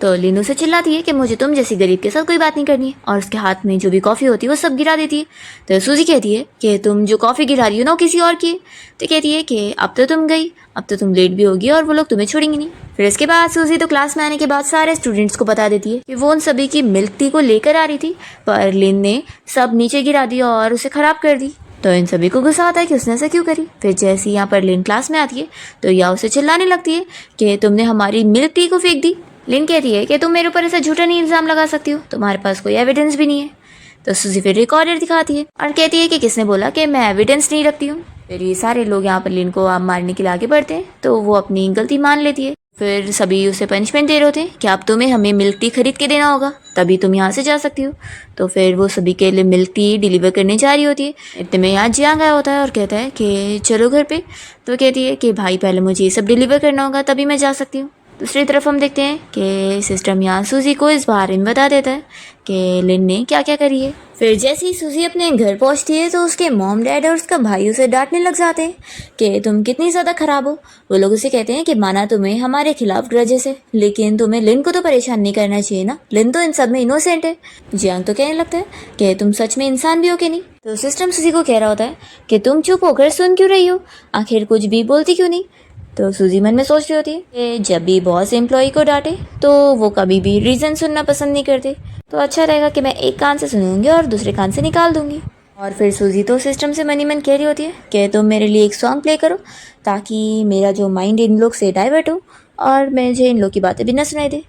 तो लिन उसे चिल्लाती है कि मुझे तुम जैसी गरीब के साथ कोई बात नहीं करनी है और उसके हाथ में जो भी कॉफ़ी होती है वो सब गिरा देती है। तो सूजी कहती है कि तुम जो कॉफ़ी गिरा रही हो ना किसी और की है। तो कहती है कि अब तो तुम गई, अब तो तुम लेट भी होगी और वो लोग तुम्हें छोड़ेंगे नहीं। फिर इसके बाद सूजी तो क्लास में आने के बाद सारे स्टूडेंट्स को बता देती है कि वो उन सभी की मिल्क टी को लेकर आ रही थी, पर लिन ने सब नीचे गिरा दी और उसे ख़राब कर दी। तो इन सभी को गुस्सा आता है कि उसने ऐसा क्यों करी। फिर जैसे ही यहाँ पर लिन क्लास में आती है तो याओ उसे चिल्लाने लगती है कि तुमने हमारी मिल्क टी को फेंक दी। लिन कहती है कि तुम मेरे ऊपर ऐसा झूठा नहीं इल्ज़ाम लगा सकती हो, तुम्हारे पास कोई एविडेंस भी नहीं है। तो सूजी फिर रिकॉर्डर दिखाती है और कहती है कि किसने बोला कि मैं एविडेंस नहीं रखती हूँ। फिर ये सारे लोग यहाँ पर लिन को आम मारने के लिए आगे बढ़ते हैं तो वो अपनी गलती मान लेती है। फिर सभी उसे पनिशमेंट दे रहे होते हैं कि अब तुम्हें हमें मिल्क टी खरीद के देना होगा तभी तुम यहाँ से जा सकती हो। तो फिर वो सभी के लिए मिल्क टी डिलीवर करने जा रही होती है। इतने में यहाँ जियांग आया होता है और कहता है कि चलो घर पे। तो कहती है कि भाई पहले मुझे ये सब डिलीवर करना होगा तभी मैं जा सकती हूँ। दूसरी तरफ हम देखते हैं कि सिस्टम यहाँ सूजी को इस बारे में बता देता है कि लिन ने क्या क्या करी है। फिर जैसे ही सूजी अपने घर पहुँचती है तो उसके मॉम डैड और उसका भाई उसे डांटने लग जाते हैं कि तुम कितनी ज़्यादा ख़राब हो। वो लोग उसे कहते हैं कि माना तुम्हें हमारे खिलाफ ग्रजेस है लेकिन तुम्हें लिन को तो परेशान नहीं करना चाहिए ना, लिन तो इन सब में इनोसेंट है। जियांग तो कहने लगता है कि तुम सच में इंसान भी हो कि नहीं। तो सिस्टम सूजी को कह रहा होता है कि तुम चुप होकर सुन क्यों रही हो, आखिर कुछ भी बोलती क्यों नहीं। तो सूजी मन में सोच रही होती है कि जब भी बॉस एम्प्लॉय को डांटे तो वो कभी भी रीज़न सुनना पसंद नहीं करते, तो अच्छा रहेगा कि मैं एक कान से सुनूंगी और दूसरे कान से निकाल दूंगी। और फिर सूजी तो सिस्टम से मनी मन कह रही होती है कि तुम मेरे लिए एक सॉन्ग प्ले करो ताकि मेरा जो माइंड इन लोग से डाइवर्ट हो और मुझे इन लोग की बातें भी ना सुनाई दे।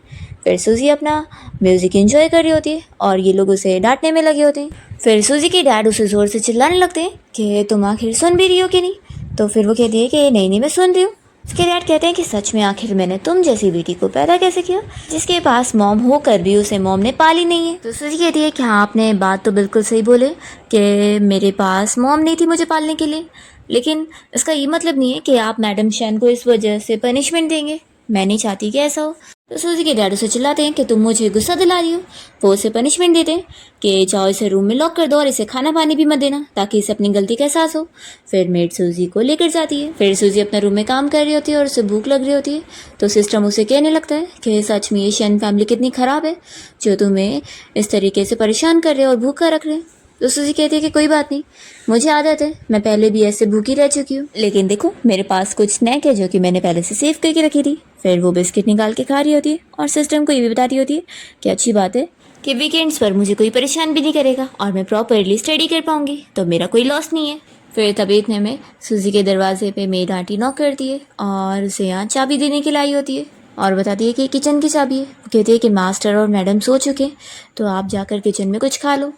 फिर सूजी अपना म्यूज़िक एंजॉय कर रही होती है और ये लोग उसे डांटने में लगे होते हैं। फिर सूजी के डैड उसे ज़ोर से चिल्लाने लगते हैं कि तुम आखिर सुन भी रही हो कि नहीं। तो फिर वो कहती है कि नहीं मैं सुन रही हूँ। उसके डैड कहते हैं कि सच में आखिर मैंने तुम जैसी बेटी को पैदा कैसे किया जिसके पास मॉम होकर भी उसे मॉम ने पाली नहीं है। तो सूजी कहती है कि हाँ आपने बात तो बिल्कुल सही बोले कि मेरे पास मॉम नहीं थी मुझे पालने के लिए, लेकिन इसका ये मतलब नहीं है कि आप मैडम शैन को इस वजह से पनिशमेंट देंगे, मैं नहीं चाहती कि ऐसा हो। तो सूजी के डैड उसे चिल्लाते हैं कि तुम मुझे गुस्सा दिला रही हो। वो उसे पनिशमेंट देते हैं कि जाओ इसे रूम में लॉक कर दो और इसे खाना पानी भी मत देना ताकि इसे अपनी गलती का एहसास हो। फिर मेड सूजी को लेकर जाती है। फिर सूजी अपने रूम में काम कर रही होती है और उसे भूख लग रही होती है। तो सिस्टम उसे कहने लगता है कि सच में ये शैन फैमिली कितनी ख़राब है जो तुम्हें इस तरीके से परेशान कर रहे हैं और भूखा रख रहे हैं। तो सूजी कहती है कि कोई बात नहीं, मुझे आदत है, मैं पहले भी ऐसे भूखी रह चुकी हूँ, लेकिन देखो मेरे पास कुछ स्नैक है जो कि मैंने पहले से सेव करके रखी थी। फिर वो बिस्किट निकाल के खा रही होती है और सिस्टम को ये भी बताती होती है कि अच्छी बात है कि वीकेंड्स पर मुझे कोई परेशान भी नहीं करेगा और मैं प्रॉपरली स्टडी कर पाऊंगी, तो मेरा कोई लॉस नहीं है। फिर तभी इतने में सूजी के दरवाजे पे मेड आंटी नॉक करती है और उसे यहाँ चाबी देने के लिए आई होती है और बताती है कि किचन की चाबी है। वो कहती है कि मास्टर और मैडम सो चुके तो आप जाकर किचन में कुछ खा लो,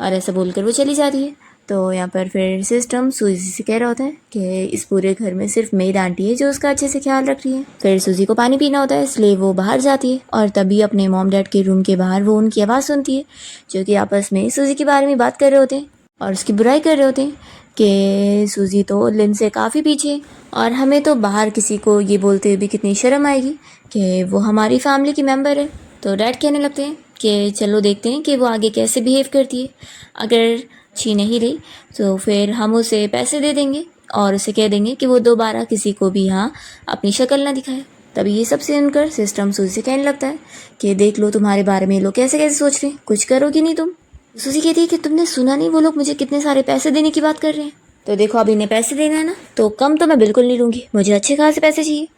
और ऐसा बोलकर वो चली जाती है। तो यहाँ पर फिर सिस्टम सूजी से कह रहा होता है कि इस पूरे घर में सिर्फ मेड आंटी है जो उसका अच्छे से ख्याल रख रही है। फिर सूजी को पानी पीना होता है इसलिए वो बाहर जाती है और तभी अपने मॉम डैड के रूम के बाहर वो उनकी आवाज़ सुनती है जो कि आपस में सूजी के बारे में बात कर रहे होते हैं और उसकी बुराई कर रहे होते हैं कि सूजी तो लिन से काफ़ी पीछे और हमें तो बाहर किसी को ये बोलते हुए भी कितनी शर्म आएगी कि वो हमारी फैमिली की मेम्बर है। तो डैड कहने लगते हैं कि चलो देखते हैं कि वो आगे कैसे बिहेव करती है, अगर अच्छी नहीं रही तो फिर हम उसे पैसे दे देंगे और उसे कह देंगे कि वो दोबारा किसी को भी यहाँ अपनी शक्ल ना दिखाए। तभी ये सब सुनकर सिस्टम सूजी से कहने लगता है कि देख लो तुम्हारे बारे में लोग कैसे कैसे सोच रहे हैं, कुछ करोगी नहीं तुम। सूजी कहती है कि तुमने सुना नहीं वो लोग मुझे कितने सारे पैसे देने की बात कर रहे हैं। तो देखो अब इन्हें पैसे देना है ना तो कम तो मैं बिल्कुल नहीं लूँगी, मुझे अच्छे खासे पैसे चाहिए।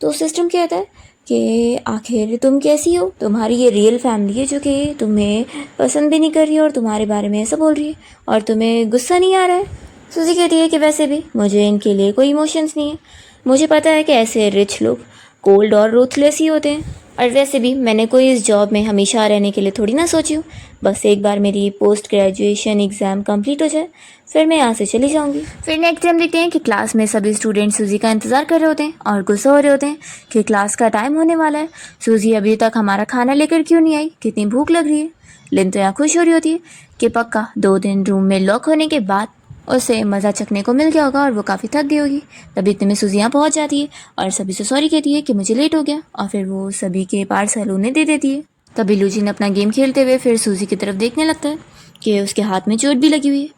तो सिस्टम कहता है कि आखिर तुम कैसी हो, तुम्हारी ये रियल फैमिली है जो कि तुम्हें पसंद भी नहीं कर रही है और तुम्हारे बारे में ऐसा बोल रही है और तुम्हें गुस्सा नहीं आ रहा है। सूजी कहती है कि वैसे भी मुझे इनके लिए कोई इमोशंस नहीं है, मुझे पता है कि ऐसे रिच लोग कोल्ड और रूथलेस ही होते हैं और वैसे भी मैंने कोई इस जॉब में हमेशा रहने के लिए थोड़ी ना सोची हूँ। बस एक बार मेरी पोस्ट ग्रेजुएशन एग्ज़ाम कंप्लीट हो जाए फिर मैं यहाँ से चली जाऊँगी। फिर नेक्स्ट टाइम देखते हैं कि क्लास में सभी स्टूडेंट सूजी का इंतज़ार कर रहे होते हैं और गुस्सा हो रहे होते हैं कि क्लास का टाइम होने वाला है, सूजी अभी तक हमारा खाना लेकर क्यों नहीं आई, कितनी भूख लग रही है। लिन तो यहाँ खुश हो रही होती है कि पक्का 2 दिन रूम में लॉक होने के बाद उसे मज़ा चखने को मिल गया होगा और वो काफ़ी थक गई होगी। तभी इतने में सूजी यहाँ पहुँच जाती है और सभी से सॉरी कहती है कि मुझे लेट हो गया और फिर वो सभी के पार्सल उन्हें दे देती है। तभी लूजिन अपना गेम खेलते हुए फिर सूजी की तरफ देखने लगता है कि उसके हाथ में चोट भी लगी हुई है।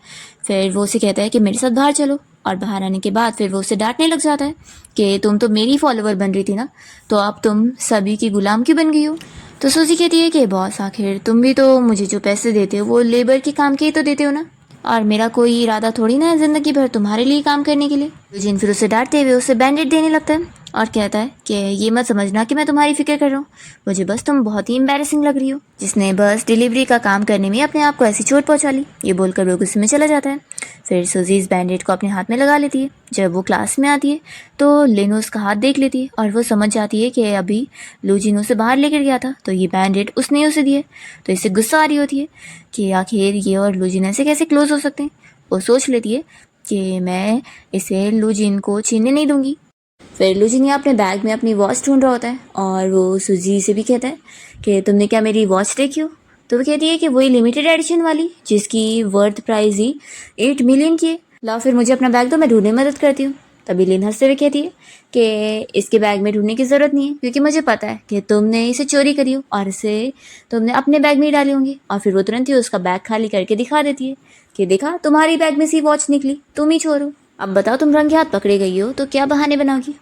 फिर वो उसे कहता है कि मेरे साथ बाहर चलो और बाहर आने के बाद फिर वो उसे डांटने लग जाता है कि तुम तो मेरी फॉलोवर बन रही थी ना, तो अब तुम सभी की गुलाम क्यों बन गई हो। तो सूजी कहती है कि बॉस आखिर तुम भी तो मुझे जो पैसे देते हो वो लेबर के काम के ही तो देते हो ना, और मेरा कोई इरादा थोड़ी ना है ज़िंदगी भर तुम्हारे लिए काम करने के लिए। लूजिन फिर उसे डांटते हुए उसे बैंडेड देने लगता है और कहता है कि ये मत समझना कि मैं तुम्हारी फिक्र कर रहा हूँ, मुझे बस तुम बहुत ही एम्बैरेसिंग लग रही हो, जिसने बस डिलीवरी का काम करने में अपने आप को ऐसी चोट पहुँचा ली। ये बोलकर वो गुस्से में चला जाता है। फिर सूजी इस बैंडेड को अपने हाथ में लगा लेती है। जब वो क्लास में आती है तो लिन उसका हाथ देख लेती है और वो समझ जाती है कि अभी लूजिन उसे बाहर लेकर गया था तो ये बैंडेड उसने उसे दिए। तो इससे गुस्सा आ रही होती है कि आखिर ये और लूजिन ऐसे कैसे क्लोज हो सकते हैं। वो सोच लेती है कि मैं इसे लूजिन को छीनने नहीं दूंगी। फिर लूजिन यहाँ अपने बैग में अपनी वॉच ढूंढ रहा होता है और वो सूजी से भी कहता है कि तुमने क्या मेरी वॉच देखी हो। तो वो कहती है कि वही लिमिटेड एडिशन वाली जिसकी वर्थ प्राइस ही 8 मिलियन की है। लाओ फिर मुझे अपना बैग दो, मैं ढूंढने में मदद करती हूँ। तभी लिन हंसते हुए कहती है कि इसके बैग में ढूंढने की ज़रूरत नहीं है क्योंकि मुझे पता है कि तुमने इसे चोरी करी हो और इसे तुमने अपने बैग में ही डाली होंगी। और फिर वो तुरंत ही उसका बैग खाली करके दिखा देती है कि देखा तुम्हारी बैग में से वॉच निकली, तुम ही चोर हो। अब बताओ तुम रंगे हाथ पकड़े गई हो तो क्या बहाने बनाओगी।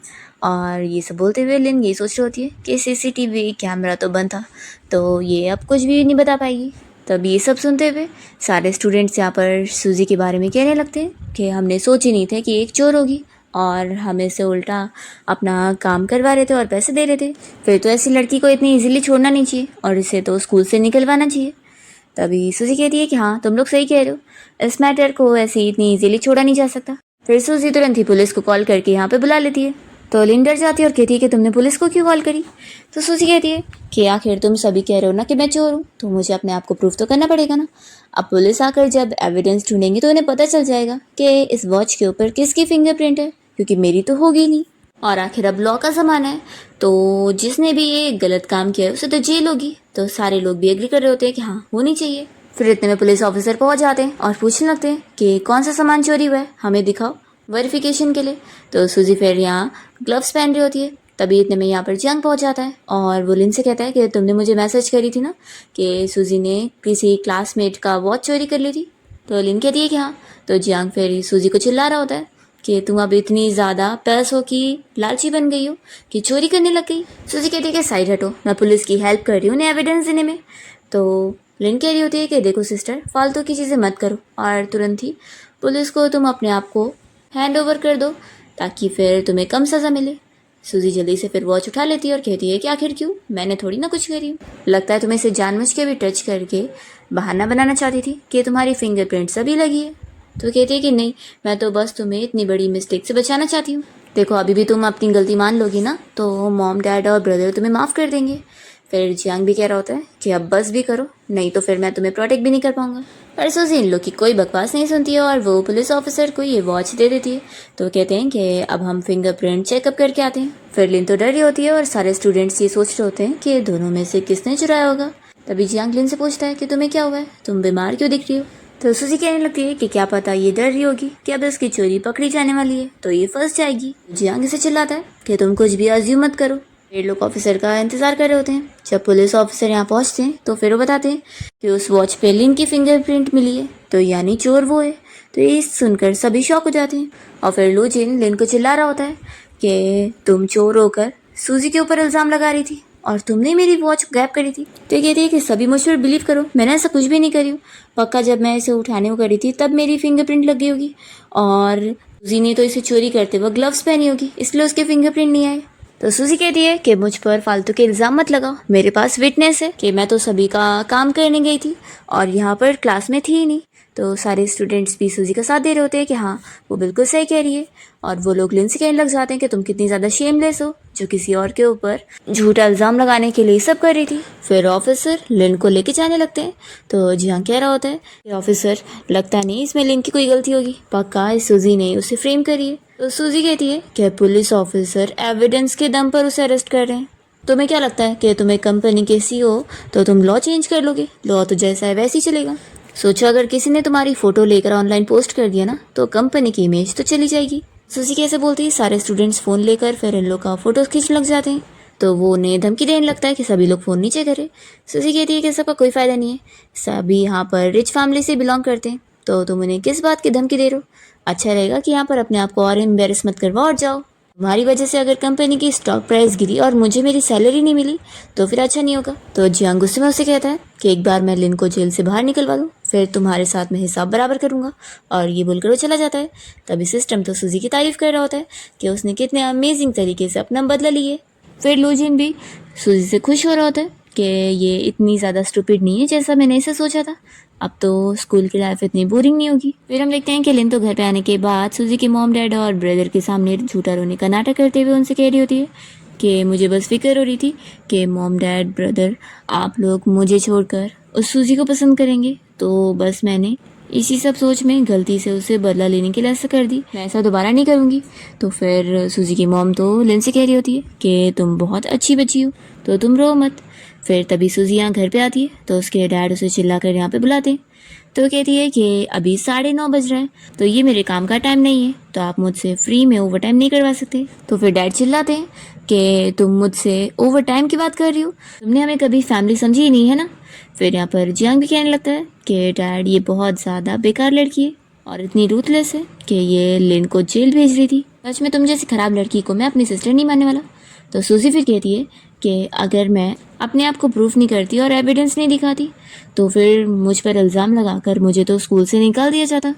और ये सब बोलते हुए लिन यही सोच रही होती है कि सीसीटीवी कैमरा तो बंद था तो ये अब कुछ भी नहीं बता पाएगी। तब ये सब सुनते हुए सारे स्टूडेंट्स यहाँ पर सूजी के बारे में कहने लगते हैं कि हमने सोचे नहीं थे कि एक चोर होगी और हमें से उल्टा अपना काम करवा रहे थे और पैसे दे रहे थे। फिर तो ऐसी लड़की को इतनी इजीली छोड़ना नहीं चाहिए और इसे तो स्कूल से निकलवाना चाहिए। तभी सूजी कहती है कि हाँ तुम लोग सही कह रहे हो, इस मैटर को ऐसे इतनी इजीली छोड़ा नहीं जा सकता। फिर सूजी तुरंत ही पुलिस को कॉल करके यहाँ पे बुला लेती है। तो लिन डर जाती है और कहती है कि तुमने पुलिस को क्यों कॉल करी। तो सूजी कहती है कि आखिर तुम सभी कह रहे हो ना कि मैं चोर हूँ, तो मुझे अपने आप को प्रूफ तो करना पड़ेगा ना। अब पुलिस आकर जब एविडेंस ढूंढेंगी तो उन्हें पता चल जाएगा कि इस वॉच के ऊपर किसकी फिंगरप्रिंट है, क्योंकि मेरी तो होगी नहीं। और आखिर अब लॉ का ज़माना है तो जिसने भी ये गलत काम किया है उसे तो जेल होगी। तो सारे लोग भी एग्री कर रहे होते हैं कि हाँ होनी चाहिए। फिर इतने में पुलिस ऑफिसर पहुंच जाते हैं और पूछने लगते हैं कि कौन सा सामान चोरी हुआ है, हमें दिखाओ वेरिफिकेशन के लिए। तो सूजी फिर यहाँ ग्लव्स पहन रही होती है। तभी इतने में यहाँ पर जियांग पहुंच जाता है और वो लिन से कहता है कि तुमने मुझे मैसेज करी थी ना कि सूजी ने किसी क्लासमेट का वॉच चोरी कर ली थी। तो लिन कहती है कि हाँ। तो जियांग फिर सूजी को चिल्ला रहा होता है कि तुम अब इतनी ज़्यादा पैसों की लालची बन गई हो कि चोरी करने लग गई। सूजी कहती है कि साइड हटो, मैं पुलिस की हेल्प कर रही हूँ उन्हें एविडेंस देने में। तो लिन कह रही होती है कि देखो सिस्टर, फालतू की चीज़ें मत करो और तुरंत ही पुलिस को तुम अपने आप को हैंड ओवर कर दो ताकि फिर तुम्हें कम सज़ा मिले। सूजी जल्दी से फिर वॉच उठा लेती है और कहती है कि आखिर क्यों, मैंने थोड़ी ना कुछ करी हूँ। लगता है तुम्हें इसे जानबूझ के भी टच करके बहाना बनाना चाहती थी कि तुम्हारी फिंगरप्रिंट सभी लगी है। तो कहती है कि नहीं, मैं तो बस तुम्हें इतनी बड़ी मिस्टेक से बचाना चाहती हूँ। देखो अभी भी तुम अपनी गलती मान लोगी ना तो मॉम डैड और ब्रदर तुम्हें माफ़ कर देंगे। फिर जियांग भी कह रहा होता है कि अब बस भी करो, नहीं तो फिर मैं तुम्हें प्रोटेक्ट भी नहीं कर पाऊंगा। पर सूजी इन लोग की कोई बकवास नहीं सुनती है और वो पुलिस ऑफिसर को ये वॉच दे देती है। तो कहते हैं कि अब हम फिंगरप्रिंट चेकअप करके आते हैं। फिर लिन तो डर रही होती है और सारे स्टूडेंट्स ये सोच रहे होते हैं कि दोनों में से किसने चुराया होगा। तभी जियांग लिन से पूछता है कि तुम्हें क्या हुआ है, तुम बीमार क्यों दिख रही हो। तो सूजी कहने लगती है कि क्या पता ये डर रही होगी कि अब इसकी चोरी पकड़ी जाने वाली है तो ये फंस जाएगी। जियांग इसे चिल्लाता है कि तुम कुछ भी अज्यूम मत करो। फिर लोग ऑफिसर का इंतजार कर रहे होते हैं। जब पुलिस ऑफिसर यहाँ पहुँचते हैं तो फिर वो बताते हैं कि उस वॉच पे लिन की फिंगरप्रिंट मिली है, तो यानी चोर वो है। तो ये सुनकर सभी शॉक हो जाते हैं और फिर लूजिन लिन को चिल्ला रहा होता है कि तुम चोर होकर सूजी के ऊपर इल्ज़ाम लगा रही थी और तुमने मेरी वॉच गैप करी थी। तो ये कहती है कि सभी मुझ पर बिलीव करो, मैंने ऐसा कुछ भी नहीं करी हूँ। पक्का जब मैं इसे उठाने को करी थी तब मेरी फिंगरप्रिंट लगी होगी और सूजी ने तो इसे चोरी करते वक्त ग्लव्स पहनी होगी, इसलिए उसके फिंगरप्रिंट नहीं आए। तो सूजी कहती है कि मुझ पर फालतू के इल्ज़ाम मत लगाओ, मेरे पास विटनेस है कि मैं तो सभी का काम करने गई थी और यहाँ पर क्लास में थी ही नहीं। तो सारे स्टूडेंट्स भी सूजी का साथ दे रहे होते हैं कि हाँ वो बिल्कुल सही कह रही है, और वो लोग लिन से कहने लग जाते हैं कि तुम कितनी ज़्यादा शेमलेस हो जो किसी और के ऊपर झूठा इल्ज़ाम लगाने के लिए सब कर रही थी। फिर ऑफिसर लिन को लेके जाने लगते हैं तो जियांग कह रहा होता है कि ऑफिसर लगता नहीं इसमें लिन की कोई गलती होगी, पक्का इस सूजी ने उसे फ्रेम करी है। तो सूजी कहती है कि पुलिस ऑफिसर एविडेंस के दम पर उसे अरेस्ट कर रहे हैं। तुम्हें क्या लगता है कि तुम्हें कंपनी के CEO तो तुम लॉ चेंज कर लोगे? लॉ तो जैसा है वैसे ही चलेगा। सोचो अगर किसी ने तुम्हारी फोटो लेकर ऑनलाइन पोस्ट कर दिया ना तो कंपनी की इमेज तो चली जाएगी। सूजी कैसे बोलती है सारे स्टूडेंट्स फ़ोन लेकर फिर इन लोग का फोटो खींचने लग जाते हैं, तो वो उन्हें धमकी देने लगता है कि सभी लोग फ़ोन नीचे करें। सूजी कहती है कि सबका कोई फ़ायदा नहीं है, सभी यहाँ पर रिच फैमिली से बिलोंग करते हैं, तो तुम उन्हें किस बात की धमकी दे रहे हो? अच्छा रहेगा कि यहाँ पर अपने आप को और एम्बेरस मत करवाओ और जाओ। तुम्हारी वजह से अगर कंपनी की स्टॉक प्राइस गिरी और मुझे मेरी सैलरी नहीं मिली तो फिर अच्छा नहीं होगा। तो जियांग गुस्से में उसे कहता है कि एक बार मैं लिन को जेल से बाहर निकलवा दूँ फिर तुम्हारे साथ में हिसाब बराबर करूँगा, और ये बोलकर वो चला जाता है। तभी सिस्टम तो सूजी की तारीफ कर रहा होता है कि उसने कितने अमेजिंग तरीके से अपना बदला लिए। फिर लूजिन भी सूजी से खुश हो रहा होता है कि ये इतनी ज़्यादा स्टूपिड नहीं है जैसा मैंने इसे सोचा था, अब तो स्कूल की लाइफ इतनी बोरिंग नहीं होगी। फिर हम देखते हैं कि लिन तो घर पे आने के बाद सूजी के मॉम डैड और ब्रदर के सामने झूठा रोने का नाटक करते हुए उनसे कह रही होती है कि मुझे बस फिक्र हो रही थी कि मॉम डैड ब्रदर आप लोग मुझे छोड़कर उस सूजी को पसंद करेंगे, तो बस मैंने इसी सब सोच में गलती से उसे बदला लेने के लिए ऐसा कर दी, मैं ऐसा दोबारा नहीं करूँगी। तो फिर सूजी की मॉम तो लिन से कह रही होती है कि तुम बहुत अच्छी बच्ची हो तो तुम रो मत। फिर तभी सूजी यहाँ घर पे आती है तो उसके डैड उसे चिल्लाकर यहाँ पे बुलाते हैं, तो कहती है कि अभी 9:30 बज रहा है तो ये मेरे काम का टाइम नहीं है, तो आप मुझसे फ्री में ओवर टाइम नहीं करवा सकते। तो फिर डैड चिल्लाते हैं कि तुम मुझसे ओवर टाइम की बात कर रही हो, तुमने हमें कभी फैमिली समझी ही नहीं है ना। फिर यहाँ पर जियांग भी कहने लगता है कि डैड ये बहुत ज़्यादा बेकार लड़की है और इतनी रूथलेस है कि ये लिन को जेल भेज रही थी, सच में तुम जैसी खराब लड़की को मैं अपनी सिस्टर नहीं मानने वाला। तो सूजी फिर कहती है कि अगर मैं अपने आप को प्रूफ नहीं करती और एविडेंस नहीं दिखाती तो फिर मुझ पर इल्ज़ाम लगाकर मुझे तो स्कूल से निकाल दिया जाता,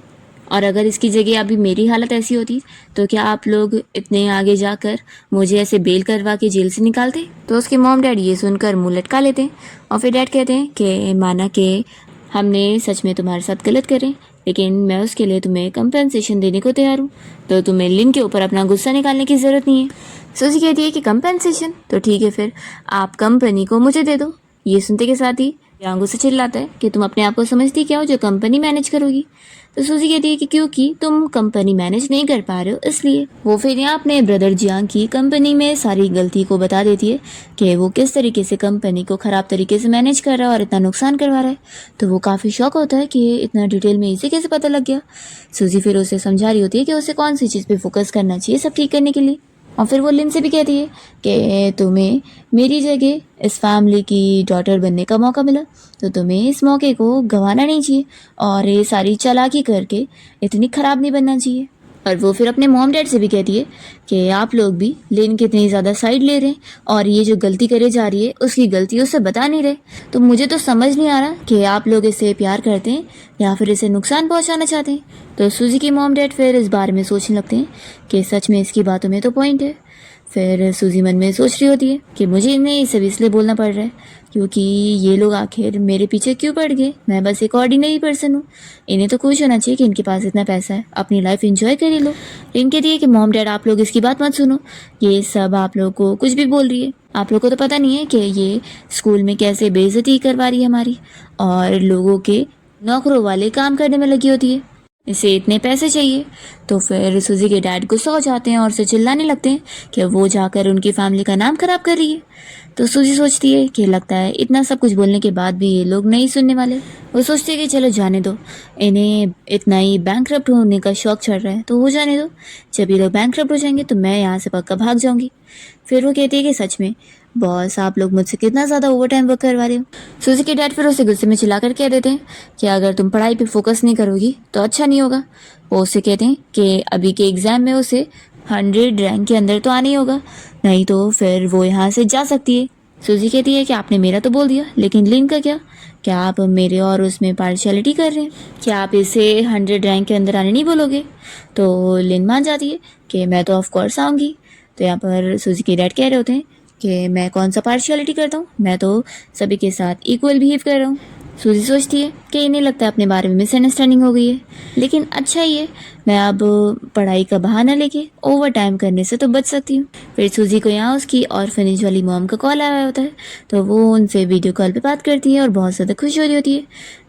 और अगर इसकी जगह अभी मेरी हालत ऐसी होती तो क्या आप लोग इतने आगे जाकर मुझे ऐसे बेल करवा के जेल से निकालते? तो उसके मॉम डैड ये सुनकर मुंह लटका लेते हैं और फिर डैड कहते हैं कि माना कि हमने सच में तुम्हारे साथ गलत करें लेकिन मैं उसके लिए तुम्हें कंपेंसेशन देने को तैयार हूँ, तो तुम्हें लिन के ऊपर अपना गुस्सा निकालने की ज़रूरत नहीं है। सूजी कहती है कि कंपेंसेशन तो ठीक है, फिर आप कंपनी को मुझे दे दो। ये सुनते के साथ ही यांगू से चिल्लाता है कि तुम अपने आप को समझती क्या हो जो कंपनी मैनेज करोगी। तो सूजी कहती है कि क्योंकि तुम कंपनी मैनेज नहीं कर पा रहे हो इसलिए। वो फिर यहाँ अपने ब्रदर जियांग की कंपनी में सारी गलती को बता देती है कि वो किस तरीके से कंपनी को ख़राब तरीके से मैनेज कर रहा है और इतना नुकसान करवा रहा है। तो वो काफ़ी शौक होता है कि इतना डिटेल में इसे कैसे पता लग गया। सूजी फिर उसे समझा रही होती है कि उसे कौन सी चीज़ पे फोकस करना चाहिए सब ठीक करने के लिए, और फिर वो लिन से भी कहती है कि तुम्हें मेरी जगह इस फैमिली की डॉटर बनने का मौका मिला तो तुम्हें इस मौके को गंवाना नहीं चाहिए और ये सारी चालाकी करके इतनी ख़राब नहीं बनना चाहिए। और वो फिर अपने मॉम डैड से भी कहती है कि आप लोग भी लिन की इतनी ज़्यादा साइड ले रहे हैं और ये जो गलती करे जा रही है उसकी गलती उसे बता नहीं रहे, तो मुझे तो समझ नहीं आ रहा कि आप लोग इसे प्यार करते हैं या फिर इसे नुकसान पहुंचाना चाहते हैं। तो सूजी की मॉम डैड फिर इस बारे में सोचने लगते हैं कि सच में इसकी बातों में तो पॉइंट है। फिर सूजी मन में सोच रही होती है कि मुझे इन्हें ये सब इसलिए बोलना पड़ रहा है क्योंकि ये लोग आखिर मेरे पीछे क्यों पड़ गए, मैं बस एक ऑर्डिनरी पर्सन हूँ, इन्हें तो खुश होना चाहिए कि इनके पास इतना पैसा है, अपनी लाइफ एंजॉय कर लो। इनके दिए कि मॉम डैड आप लोग इसकी बात मत सुनो, ये सब आप लोग को कुछ भी बोल रही है, आप लोग को तो पता नहीं है कि ये स्कूल में कैसे बेइज्जती करवा रही है हमारी और लोगों के नौकरों वाले काम करने में लगी होती है, इसे इतने पैसे चाहिए। तो फिर सूजी के डैड गुस्सा हो जाते हैं और उसे चिल्लाने लगते हैं कि वो जाकर उनकी फैमिली का नाम खराब कर रही है। तो सूजी सोचती है कि लगता है इतना सब कुछ बोलने के बाद भी ये लोग नहीं सुनने वाले। वो सोचती है कि चलो जाने दो, इन्हें इतना ही बैंकरप्ट होने का शौक चढ़ रहा है तो हो जाने दो, जब ये लोग बैंकरप्ट हो जाएंगे तो मैं यहाँ से पक्का भाग जाऊँगी। फिर वो कहती है कि सच में बॉस आप लोग मुझसे कितना ज़्यादा ओवर टाइम वर्क करवा रहे हो। सूजी के डैड फिर उसे गुस्से में चिल्लाकर कह देते हैं कि अगर तुम पढ़ाई पे फोकस नहीं करोगी तो अच्छा नहीं होगा। वो उसे कहते हैं कि अभी के एग्ज़ाम में उसे 100 रैंक के अंदर तो आना ही होगा, नहीं तो फिर वो यहाँ से जा सकती है। सूजी कहती है कि आपने मेरा तो बोल दिया लेकिन लिन का क्या आप मेरे और उसमें पार्शियलिटी कर रहे हैं, क्या आप इसे 100 रैंक के अंदर आने नहीं बोलोगे? तो लिन मान जाती है कि मैं तो ऑफकोर्स आऊँगी। तो यहाँ पर सूजी के डैड कह रहे होते हैं कि मैं कौन सा पार्शियलिटी करता हूँ, मैं तो सभी के साथ इक्वल बिहेव कर रहा हूँ। सूजी सोचती है कि इन्हें लगता है अपने बारे में मिसअंडरस्टैंडिंग हो गई है, लेकिन अच्छा ही है, मैं अब पढ़ाई का बहाना लेके ओवर टाइम करने से तो बच सकती हूँ। फिर सूजी को यहाँ उसकी ऑर्फनेज वाली मॉम का कॉल आया होता है, तो वो उनसे वीडियो कॉल पे बात करती है और बहुत ज़्यादा खुश हो रही होती है।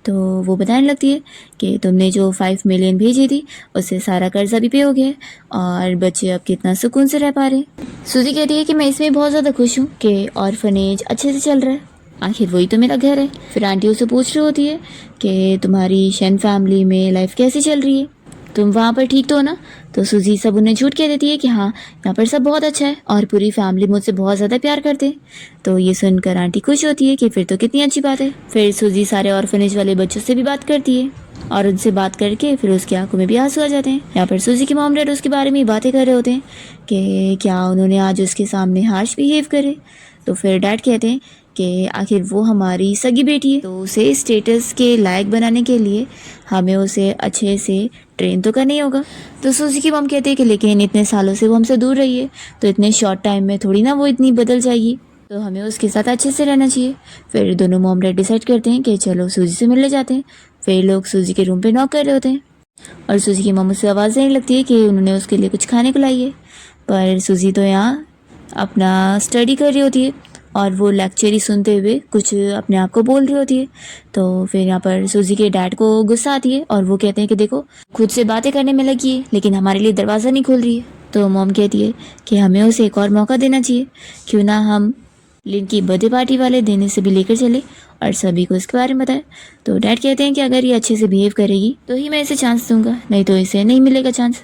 तो वो बताने लगती है कि तुमने जो 5 मिलियन भेजी थी उससे सारा कर्जा भी पे हो गया है और बच्चे अब कितना सुकून से रह पा रहे हैं। सूजी कहती है कि मैं इसमें बहुत ज़्यादा खुश हूँ कि ऑर्फनेज अच्छे से चल रहा है, आखिर वही तो मेरा घर है। फिर आंटी उससे पूछ रही होती है कि तुम्हारी शन फैमिली में लाइफ कैसी चल रही है, तुम वहाँ पर ठीक तो हो ना। तो सूजी सब उन्हें झूठ कह देती है कि हाँ, यहाँ पर सब बहुत अच्छा है और पूरी फैमिली मुझसे बहुत ज़्यादा प्यार करते हैं। तो ये सुनकर आंटी खुश होती है कि फिर तो कितनी अच्छी बात है। फिर सूजी सारे ऑर्फनेज वाले बच्चों से भी बात करती है और उनसे बात करके फिर उसकी आंखों में भी आंसू आ जाते हैं। यहाँ पर सूजी के मॉम डैड उसके बारे में बातें कर रहे होते हैं कि क्या उन्होंने आज उसके सामने हार्श बिहेव करे। तो फिर डैड कहते हैं कि आखिर वो हमारी सगी बेटी है, तो उसे स्टेटस के लायक बनाने के लिए हमें उसे अच्छे से ट्रेन तो करना ही होगा। तो सूजी की मॉम कहते हैं कि लेकिन इतने सालों से वो हमसे दूर रही है, तो इतने शॉर्ट टाइम में थोड़ी ना वो इतनी बदल जाएगी, तो हमें उसके साथ अच्छे से रहना चाहिए। फिर दोनों मॉम डैड डिसाइड करते हैं कि चलो सूजी से मिलने जाते हैं। फिर लोग सूजी के रूम पे नॉक कर रहे होते हैं और सूजी की मॉम उससे आवाज़ देने लगती है कि उन्होंने उसके लिए कुछ खाने को लाई है, पर सूजी तो यहाँ अपना स्टडी कर रही होती है और वो लेक्चर ही सुनते हुए कुछ अपने आप को बोल रही होती है। तो फिर यहाँ पर सूजी के डैड को गुस्सा आती है और वो कहते हैं कि देखो, खुद से बातें करने में लगी है लेकिन हमारे लिए दरवाज़ा नहीं खोल रही है। तो मॉम कहती है कि हमें उसे एक और मौका देना चाहिए, क्यों ना हम लिन की बर्थडे पार्टी वाले दिन से भी लेकर चले और सभी को इसके बारे में बताएं। तो डैड कहते हैं कि अगर ये अच्छे से बिहेव करेगी तो ही मैं इसे चांस दूंगा, नहीं तो इसे नहीं मिलेगा चांस।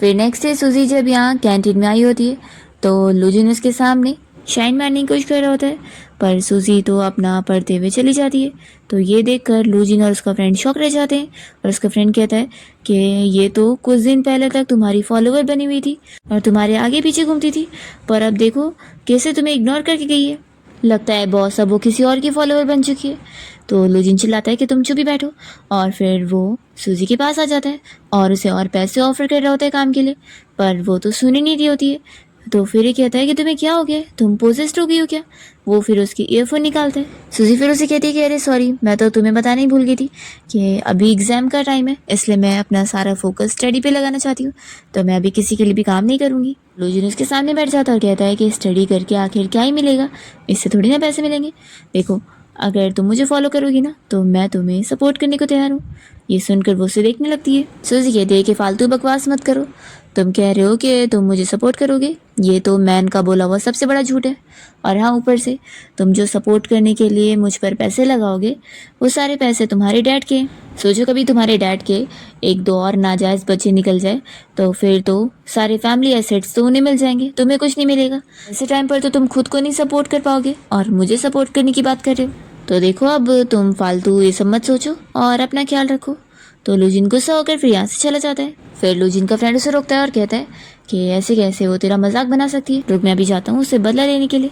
फिर नेक्स्ट डे सूजी जब यहाँ कैंटीन में आई होती है तो लूजिन उसके सामने शाइन मारने की कोशिश कर रहा होता है, पर सूजी तो अपना पढ़ते हुए चली जाती है। तो ये देखकर लूजिन और उसका फ्रेंड शॉक रह जाते हैं और उसका फ्रेंड कहता है कि ये तो कुछ दिन पहले तक तुम्हारी फॉलोवर बनी हुई थी और तुम्हारे आगे पीछे घूमती थी, पर अब देखो कैसे तुम्हें इग्नोर करके गई है, लगता है बॉस अब वो किसी और की फॉलोवर बन चुकी है। तो लूजिन चिल्लाता है कि तुम चुप ही बैठो और फिर वो सूजी के पास आ जाता है और उसे और पैसे ऑफर कर रहा होता है काम के लिए, पर वो तो सुन ही नहीं रही होती है। तो फिर ये कहता है कि तुम्हें क्या हो गया, तुम पोजेस्ड हो गई हो क्या। वो फिर उसकी ईयरफोन निकालता है। सूजी फिर उसे कहती है कि अरे सॉरी, मैं तो तुम्हें बताना ही भूल गई थी कि अभी एग्जाम का टाइम है, इसलिए मैं अपना सारा फोकस स्टडी पे लगाना चाहती हूँ, तो मैं अभी किसी के लिए भी काम नहीं करूँगी। लूजिन उसके सामने बैठ जाता है और कहता है कि स्टडी करके आखिर क्या ही मिलेगा, इससे थोड़ी ना पैसे मिलेंगे, देखो अगर तुम मुझे फॉलो करोगी ना तो मैं तुम्हें सपोर्ट करने को तैयार हूँ। ये सुनकर वो उसे देखने लगती है। सूजी कहती है कि फालतू बकवास मत करो, तुम कह रहे हो कि तुम मुझे सपोर्ट करोगे, ये तो मैन का बोला हुआ सबसे बड़ा झूठ है, और हाँ ऊपर से तुम जो सपोर्ट करने के लिए मुझ पर पैसे लगाओगे वो सारे पैसे तुम्हारे डैड के। सोचो कभी तुम्हारे डैड के एक दो और नाजायज़ बच्चे निकल जाए तो फिर तो सारे फैमिली एसेट्स तो उन्हें मिल जाएंगे, तुम्हें कुछ नहीं मिलेगा। ऐसे टाइम पर तो तुम खुद को नहीं सपोर्ट कर पाओगे और मुझे सपोर्ट करने की बात कर रहे हो। तो देखो अब तुम फालतू ये सब मत सोचो और अपना ख्याल रखो। तो लूजिन गुस्सा होकर फिर यहाँ से चला जाता है। फिर लूजिन का फ्रेंड उसे रोकता है और कहता है कि ऐसे कैसे वो तेरा मजाक बना सकती है, रुक मैं अभी जाता हूँ उससे बदला लेने के लिए।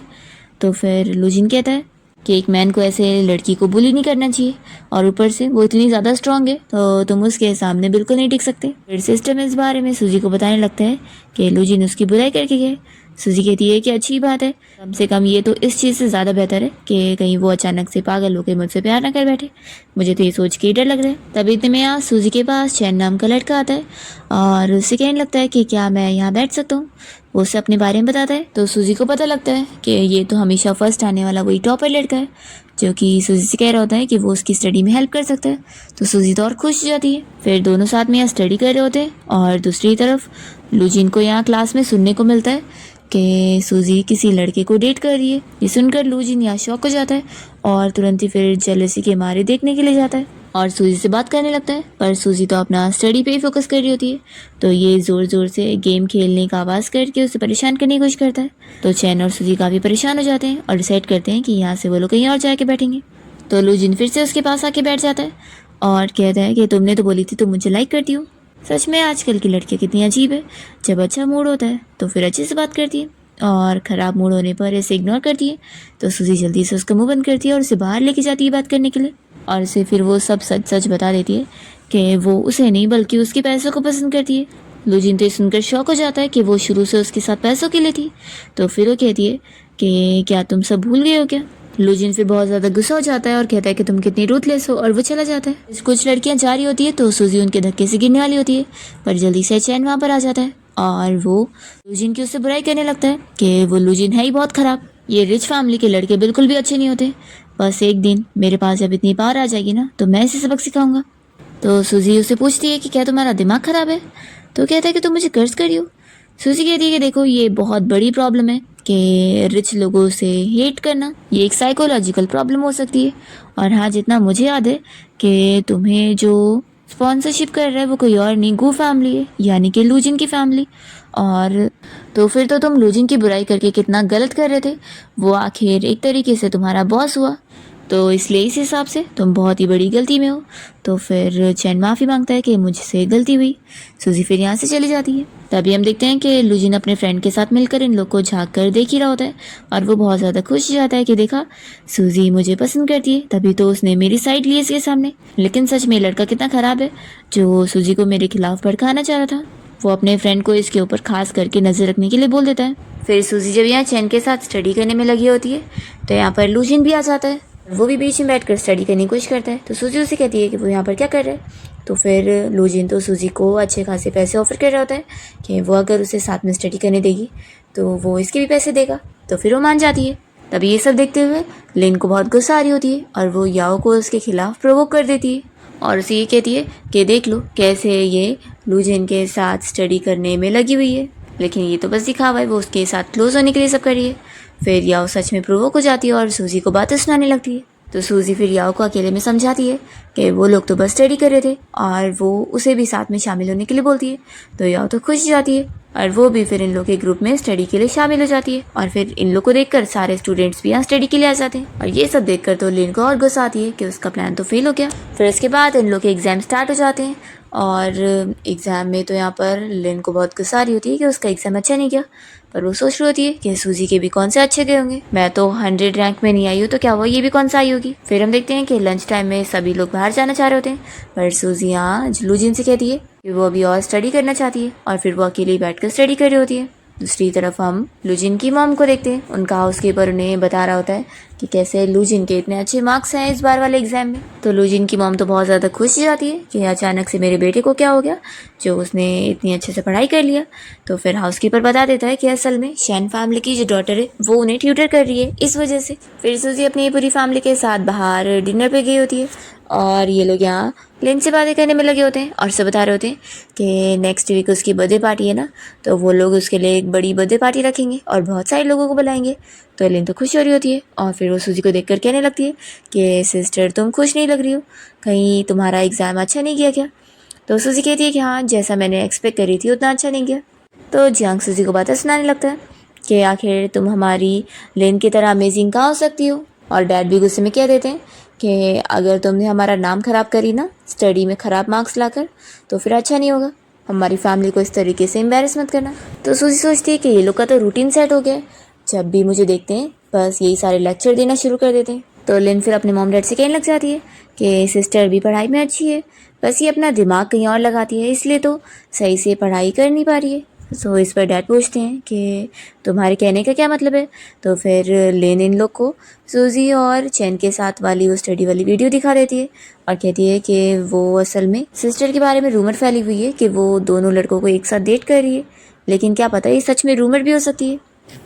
तो फिर लूजिन कहता है कि एक मैन को ऐसे लड़की को बुली नहीं करना चाहिए, और ऊपर से वो इतनी ज़्यादा स्ट्रांग है तो तुम उसके सामने बिल्कुल नहीं टिक सकते। फिर सिस्टम इस बारे में सूजी को बताने लगता है कि लूजिन उसकी बुराई करके गए। सूजी कहती है कि अच्छी बात है, कम से कम ये तो इस चीज़ से ज़्यादा बेहतर है कि कहीं वो अचानक से पागल होकर मुझसे प्यार ना कर बैठे, मुझे तो ये सोच के ही डर लग रहा है। तभी इतने में यहाँ सूजी के पास चैन नाम का लड़का आता है और उससे कहने लगता है कि क्या मैं यहाँ बैठ सकता हूँ। वो उसे अपने बारे में बताता है। तो सूजी को पता लगता है कि ये तो हमेशा फर्स्ट आने वाला वही टॉपर लड़का है जो कि सूजी से कह रहा होता है कि वो उसकी स्टडी में हेल्प कर सकता है। तो सूजी तो और खुश हो जाती है। फिर दोनों साथ में यहाँ स्टडी कर रहे होते हैं और दूसरी तरफ लूजिन को यहाँ क्लास में सुनने को मिलता है कि सूजी किसी लड़के को डेट कर रही है। ये सुनकर लूजिन यहाँ शॉक हो जाता है और तुरंत ही फिर जेलसी के मारे देखने के लिए जाता है और सूजी से बात करने लगता है, पर सूजी तो अपना स्टडी पे ही फोकस कर रही होती है। तो ये ज़ोर ज़ोर से गेम खेलने का आवाज़ करके उसे परेशान करने की कोशिश करता है। तो चैन और सूजी काफ़ी परेशान हो जाते हैं और डिसाइड करते हैं कि यहाँ से वो लोग कहीं और जाके बैठेंगे। तो लूजिन फिर से उसके पास आके बैठ जाता है और कहता है कि तुमने तो बोली थी तुम मुझे लाइक करती हो। सच में आजकल की लड़कियाँ कितनी अजीब है, जब अच्छा मूड होता है तो फिर अच्छे से बात करती है और ख़राब मूड होने पर इसे इग्नोर करती है। तो सूजी जल्दी से उसका मुंह बंद करती है और उसे बाहर लेके जाती है बात करने के लिए, और उसे फिर वो सब सच सच बता देती है कि वो उसे नहीं बल्कि उसके पैसों को पसंद करती है। लूजिन तो सुनकर शौक हो जाता है कि वो शुरू से उसके साथ पैसों के लिए थी। तो फिर वो कहती है कि क्या तुम सब भूल गए हो क्या, लूजिन फिर बहुत ज़्यादा गुस्सा हो जाता है और कहता है कि तुम कितनी रूथलेस हो, और वो चला जाता है। कुछ लड़कियां जा रही होती है तो सूजी उनके धक्के से गिरने वाली होती है, पर जल्दी से चैन वहाँ पर आ जाता है और वो लूजिन की उससे बुराई करने लगता है कि वो लूजिन है ही बहुत ख़राब, ये रिच फैमिली के लड़के बिल्कुल भी अच्छे नहीं होते। बस एक दिन मेरे पास जब इतनी पावर आ जाएगी ना तो मैं इसे सबक सिखाऊंगा। तो सूजी उससे पूछती है कि क्या तुम्हारा दिमाग ख़राब है? तो कहता है कि तुम मुझे कर्ज करी हो। सूजी कहती है कि देखो ये बहुत बड़ी प्रॉब्लम है कि रिच लोगों से हेट करना, ये एक साइकोलॉजिकल प्रॉब्लम हो सकती है। और हाँ, जितना मुझे याद है कि तुम्हें जो स्पॉन्सरशिप कर रहा है वो कोई और नहीं, गू फैमिली है, यानी कि लूजिन की फैमिली। और तो फिर तो तुम लूजिन की बुराई करके कितना गलत कर रहे थे, वो आखिर एक तरीके से तुम्हारा बॉस हुआ, तो इसलिए इस हिसाब से तुम बहुत ही बड़ी गलती में हो। तो फिर चैन माफ़ी मांगता है कि मुझसे गलती हुई। सूजी फिर यहाँ से चली जाती है। तभी हम देखते हैं कि लूजिन अपने फ्रेंड के साथ मिलकर इन लोग को झाँक कर देख ही रहा होता है और वो बहुत ज़्यादा खुश हो जाता है कि देखा सूजी मुझे पसंद करती है, तभी तो उसने मेरी साइड ली इसके सामने। लेकिन सच में लड़का कितना ख़राब है जो सूजी को मेरे खिलाफ भड़काना चाह रहा था। वो अपने फ्रेंड को इसके ऊपर खास करके नज़र रखने के लिए बोल देता है। फिर सूजी जब यहाँ चैन के साथ स्टडी करने में लगी होती है तो यहाँ पर लूजिन भी आ जाता है, वो भी बीच में बैठकर स्टडी करने की कोशिश करता है। तो सूजी उसे कहती है कि वो यहाँ पर क्या कर रहा है। तो फिर लूजिन तो सूजी को अच्छे खासे पैसे ऑफर कर रहा होता है कि वो अगर उसे साथ में स्टडी करने देगी तो वो इसके भी पैसे देगा। तो फिर वो मान जाती है। तभी ये सब देखते हुए लिन को बहुत गुस्सा आ रही होती है और वो याओ को उसके खिलाफ प्रोवोक कर देती है और उसे ये कहती है कि देख लो कैसे ये लूजिन के साथ स्टडी करने में लगी हुई है, लेकिन ये तो बस दिखावा है, वो उसके साथ क्लोज होने के लिए सब कर रही है। फिर याओ सच में प्रोवोक हो जाती है और सूजी को बातें सुनाने लगती है। तो सूजी फिर याओ को अकेले में समझाती है कि वो लोग तो बस स्टडी कर रहे थे और वो उसे भी साथ में शामिल होने के लिए बोलती है। तो याओ तो खुश हो जाती है और वो भी फिर इन लोग के ग्रुप में स्टडी के लिए शामिल हो जाती है। और फिर इन लोग को देखकर सारे स्टूडेंट्स भी यहाँ स्टडी के लिए आ जाते हैं और ये सब देखकर तो लिन को और गुस्सा आती है कि उसका प्लान तो फेल हो गया। फिर इसके बाद इन लोग के एग्ज़ाम स्टार्ट हो जाते हैं और एग्ज़ाम में तो यहाँ पर लिन को बहुत गुस्सा आ रही होती है कि उसका एग्ज़ाम अच्छा नहीं गया, पर वो सोच रही होती है कि सूजी के भी कौन से अच्छे गए होंगे, मैं तो 100 रैंक में नहीं आई हूँ तो क्या हुआ, ये भी कौन सा आई होगी। फिर हम देखते हैं कि लंच टाइम में सभी लोग बाहर जाना चाह रहे होते हैं, पर सूजी यहाँ लूजिन से कहती है कि वो अभी और स्टडी करना चाहती है और फिर वो अकेले बैठ कर स्टडी कर रही होती है। दूसरी तरफ हम लूजिन की मॉम को देखते हैं। उनका हाउसकीपर उन्हें बता रहा होता है कि कैसे लूजिन के इतने अच्छे मार्क्स हैं इस बार वाले एग्जाम में। तो लूजिन की मॉम तो बहुत ज़्यादा खुश हो जाती है कि अचानक से मेरे बेटे को क्या हो गया जो उसने इतनी अच्छे से पढ़ाई कर लिया। तो फिर हाउसकीपर बता देता है कि असल में शैन फैमिली की जो डॉटर है वो उन्हें ट्यूटर कर रही है इस वजह से। फिर सूजी अपनी पूरी फैमिली के साथ बाहर डिनर पे गई होती है और ये लोग यहाँ लिन से बातें करने में लगे होते हैं और सब बता रहे होते हैं कि नेक्स्ट वीक उसकी बर्थडे पार्टी है ना, तो वो लोग उसके लिए एक बड़ी बर्थडे पार्टी रखेंगे और बहुत सारे लोगों को बुलाएंगे। तो लिन तो खुश हो रही होती है और फिर वो सूजी को देखकर कहने लगती है कि सिस्टर तुम खुश नहीं लग रही हो, कहीं तुम्हारा एग्ज़ाम अच्छा नहीं गया क्या। तो सूजी कहती है कि हाँ, जैसा मैंने एक्सपेक्ट करी थी उतना अच्छा नहीं गया। तो जियांग सूजी को बातें सुनाने लगता है कि आखिर तुम हमारी लिन की तरह अमेजिंग कहाँ हो सकती हो। और डैड भी गुस्से में कह देते हैं कि अगर तुमने हमारा नाम ख़राब करी ना स्टडी में ख़राब मार्क्स लाकर तो फिर अच्छा नहीं होगा, हमारी फैमिली को इस तरीके से एम्बैरेस मत करना। तो सूजी सोचती है कि ये लोग का तो रूटीन सेट हो गया है, जब भी मुझे देखते हैं बस यही सारे लेक्चर देना शुरू कर देते हैं। तो लिन फिर अपने मॉम डैड से कहने लग जाती है कि सिस्टर भी पढ़ाई में अच्छी है, बस ये अपना दिमाग कहीं और लगाती है इसलिए तो सही से पढ़ाई कर नहीं पा रही है। सो इस पर डैड पूछते हैं कि तुम्हारे कहने का क्या मतलब है। तो फिर लिन इन लोग को सूजी और चैन के साथ वाली वो स्टडी वाली वीडियो दिखा देती है और कहती है कि वो असल में सिस्टर के बारे में रूमर फैली हुई है कि वो दोनों लड़कों को एक साथ डेट कर रही है, लेकिन क्या पता ये सच में रूमर भी हो सकती है।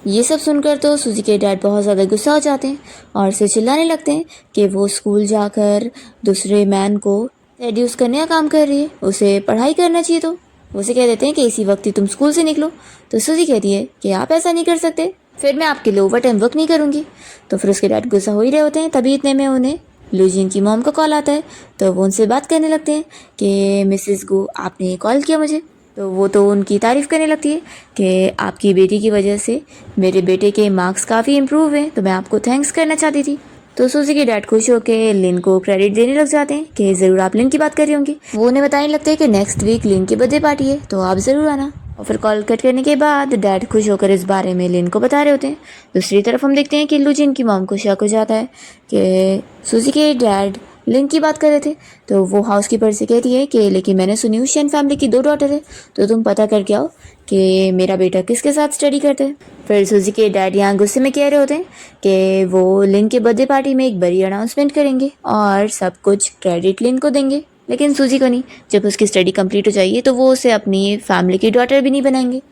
ये सब सुनकर तो सूजी के डैड बहुत ज़्यादा गुस्सा हो जाते हैं और उसे चिल्लाने लगते हैं कि वो स्कूल जाकर दूसरे मैन को सेड्यूस करने का काम कर रही है, उसे पढ़ाई करना चाहिए। तो उसे कह देते हैं कि इसी वक्त ही तुम स्कूल से निकलो। तो सूजी कहती है कि आप ऐसा नहीं कर सकते, फिर मैं आपके लिए ओवर टाइम वर्क नहीं करूँगी। तो फिर उसके डैड गुस्सा हो ही रहे होते हैं, तभी इतने में उन्हें लूजिन की मॉम का कॉल आता है। तो वो उनसे बात करने लगते हैं कि मिसेस गो आपने कॉल किया मुझे। तो वो तो उनकी तारीफ़ करने लगती है कि आपकी बेटी की वजह से मेरे बेटे के मार्क्स काफ़ी इम्प्रूव हैं, तो मैं आपको थैंक्स करना चाहती थी। तो सूजी के डैड खुश होकर लिन को क्रेडिट देने लग जाते हैं कि ज़रूर आप लिन की बात कर रही होंगी। वो उन्हें बताने लगते हैं कि नेक्स्ट वीक लिन की बर्थडे पार्टी है तो आप ज़रूर आना। और फिर कॉल कट करने के बाद डैड खुश होकर इस बारे में लिन को बता रहे होते हैं। दूसरी तरफ हम देखते हैं कि लूजिन की मॉम को शक हो जाता है कि सूजी के डैड लिन की बात कर रहे थे, तो वो हाउसकीपर से कहती है कि लेकिन मैंने सुनी हूँ शेन फैमिली की 2 डॉटर है, तो तुम पता करके आओ कि मेरा बेटा किसके साथ स्टडी करता है। फिर सूजी के डैड यहाँ गुस्से में कह रहे होते हैं कि वो लिन के बर्थडे पार्टी में एक बड़ी अनाउंसमेंट करेंगे और सब कुछ क्रेडिट लिन को देंगे, लेकिन सूजी को नहीं। जब उसकी स्टडी कंप्लीट हो जाएगी तो वो उसे अपनी फैमिली की डॉटर भी नहीं बनाएंगे।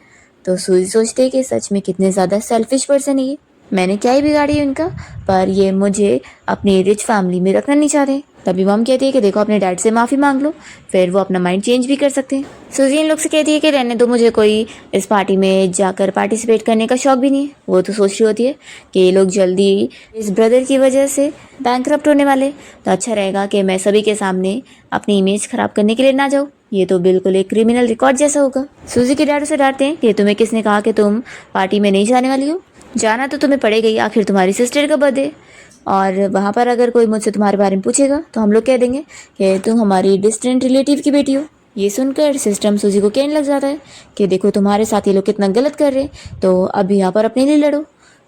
तो सूजी सोचते हैं कि सच में कितने ज़्यादा सेल्फिश पर्सन है ये, मैंने क्या ही बिगाड़ी है उनका, पर ये मुझे अपनी रिच फैमिली में रखना नहीं चाहते। तभी मॉम कहती है कि देखो अपने डैड से माफ़ी मांग लो, फिर वो अपना माइंड चेंज भी कर सकते हैं। सूजी इन लोग से कहती है कि रहने दो, मुझे कोई इस पार्टी में जाकर पार्टिसिपेट करने का शौक भी नहीं है। वो तो सोच रही होती है कि ये लोग जल्दी इस ब्रदर की वजह से बैंकरप्ट होने वाले, तो अच्छा रहेगा कि मैं सभी के सामने अपनी इमेज ख़राब करने के लिए ना जाऊँ, ये तो बिल्कुल एक क्रिमिनल रिकॉर्ड जैसा होगा। सूजी के डैड उसे डांटते हैं कि तुम्हें किसने कहा कि तुम पार्टी में नहीं जाने वाली हो, जाना तो तुम्हें पड़ेगा ही, आखिर तुम्हारी सिस्टर का बर्थडे, और वहाँ पर अगर कोई मुझसे तुम्हारे बारे में पूछेगा तो हम लोग कह देंगे कि तुम हमारी डिस्टेंट रिलेटिव की बेटी हो। ये सुनकर सिस्टम सूजी को कहने लग जाता है कि देखो तुम्हारे साथ ये लोग कितना गलत कर रहे हैं, तो अब यहाँ पर अपने लिए लड़ो।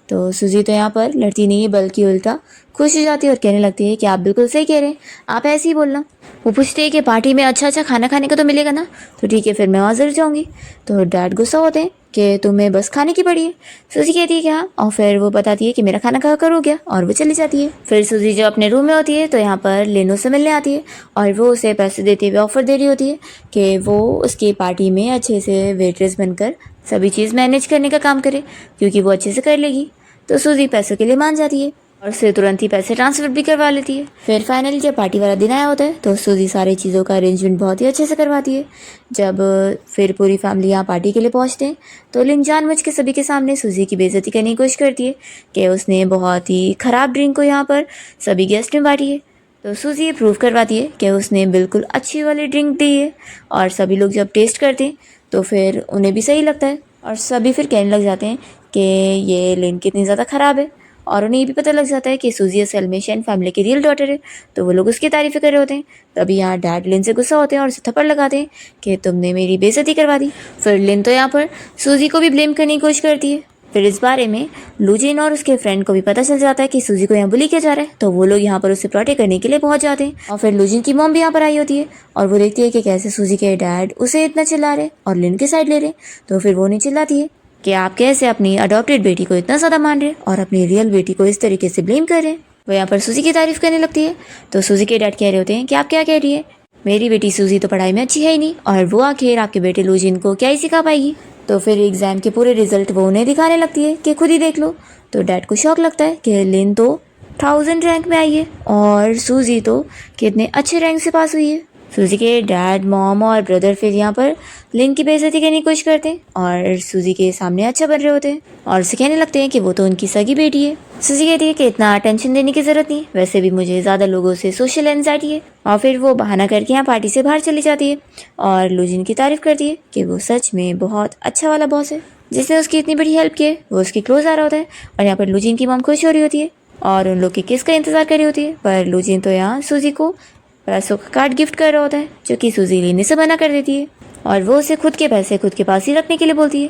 तो सूजी तो यहाँ पर लड़ती नहीं है बल्कि उल्टा खुश हो जाती है और कहने लगती है कि आप बिल्कुल सही कह रहे हैं, आप ऐसे ही बोलना। वो पूछते हैं कि पार्टी में अच्छा अच्छा खाना खाने का तो मिलेगा ना, तो ठीक है फिर मैं वहाँ ज़रूर जाऊँगी। तो डैड गुस्सा होते हैं कि तुम्हें बस खाने की पड़ी है। सूजी कहती है कि हाँ, और फिर वो बताती है कि मेरा खाना खा कर हो गया, और वो चली जाती है। फिर सूजी जब अपने रूम में होती है तो यहाँ पर लिनो से मिलने आती है और वो उसे पैसे देते हुए ऑफर दे रही होती है कि वो उसकी पार्टी में अच्छे से वेट्रेस बनकर सभी चीज़ मैनेज करने का काम करे, क्योंकि वो अच्छे से कर लेगी। तो सूजी पैसों के लिए मान जाती है और उसे तुरंत ही पैसे ट्रांसफर भी करवा लेती है। फिर फाइनली जब पार्टी वाला दिन आया होता है तो सूजी सारी चीज़ों का अरेंजमेंट बहुत ही अच्छे से करवाती है। जब फिर पूरी फैमिली यहाँ पार्टी के लिए पहुँचते हैं तो लिन जानबूझ के सभी के सामने सूजी की बेइज्जती करने की कोशिश करती है कि उसने बहुत ही ख़राब ड्रिंक को यहाँ पर सभी गेस्ट में बांटी है। तो सूजी ये प्रूव करवाती है कि उसने बिल्कुल अच्छी वाली ड्रिंक दी है, और सभी लोग जब टेस्ट करते हैं तो फिर उन्हें भी सही लगता है और सभी फिर कहने लग जाते हैं कि ये लिन कितनी ज़्यादा ख़राब है, और उन्हें ये भी पता लग जाता है कि सूजी असल में शेन फैमिली की रियल डॉटर है। तो वो लोग उसकी तारीफ़ें कर रहे होते हैं। तभी यहाँ डैड लिन से गुस्सा होते हैं और उसे थप्पड़ लगाते हैं कि तुमने मेरी बेइज्जती करवा दी। फिर लिन तो यहाँ पर सूजी को भी ब्लेम करने की कोशिश करती है। फिर इस बारे में लूजिन और उसके फ्रेंड को भी पता चल जाता है कि सूजी को यहाँ बुली किया जा रहा है, तो वो लोग यहाँ पर उसे प्रोटेक्ट करने के लिए पहुँच जाते हैं। और फिर लूजिन की मॉम भी यहाँ पर आई होती है और वो देखती है कि कैसे सूजी के डैड उसे इतना चिल्ला रहे और लिन की साइड ले रहे। तो फिर वो नहीं चिल्लाती है कि आप कैसे अपनी अडॉप्टेड बेटी को इतना ज़्यादा मान रहे और अपनी रियल बेटी को इस तरीके से ब्लेम कर रहे हैं। वो यहाँ पर सूजी की तारीफ करने लगती है। तो सूजी के डैड कह रहे होते हैं कि आप क्या कह रही है, मेरी बेटी सूजी तो पढ़ाई में अच्छी है ही नहीं, और वो आखिर आपके बेटे लूजिन को क्या ही सिखा पाएगी। तो फिर एग्जाम के पूरे रिजल्ट वो उन्हें दिखाने लगती है कि खुद ही देख लो। तो डैड को शौक लगता है कि लिन तो 1000 रैंक में आई है और सूजी तो कितने अच्छे रैंक से पास हुई है। सूजी के डैड, मॉम और ब्रदर फिर यहाँ पर लिन की बेइज्जती करने की कोशिश करते हैं और सूजी के सामने अच्छा बन रहे होते हैं और उसे कहने लगते हैं कि वो तो उनकी सगी बेटी है। सूजी कहती है कि इतना टेंशन देने की ज़रूरत नहीं, वैसे भी मुझे ज़्यादा लोगों से सोशल एंजाइटी है। और फिर वो बहाना करके यहाँ पार्टी से बाहर चली जाती है और लूजिन की तारीफ करती है कि वो सच में बहुत अच्छा वाला बॉस है जिसने उसकी इतनी बड़ी हेल्प की है। वो उसकी क्लोज आ रहा होता है और यहाँ पर लूजिन की मॉम खुश हो रही होती है और उन लोग की किस का इंतज़ार कर रही होती है, पर लूजिन तो यहाँ सूजी को पैसों का कार्ड गिफ्ट कर रहा होता है जो कि सूजी लेने से मना कर देती है और वो उसे खुद के पैसे खुद के पास ही रखने के लिए बोलती है।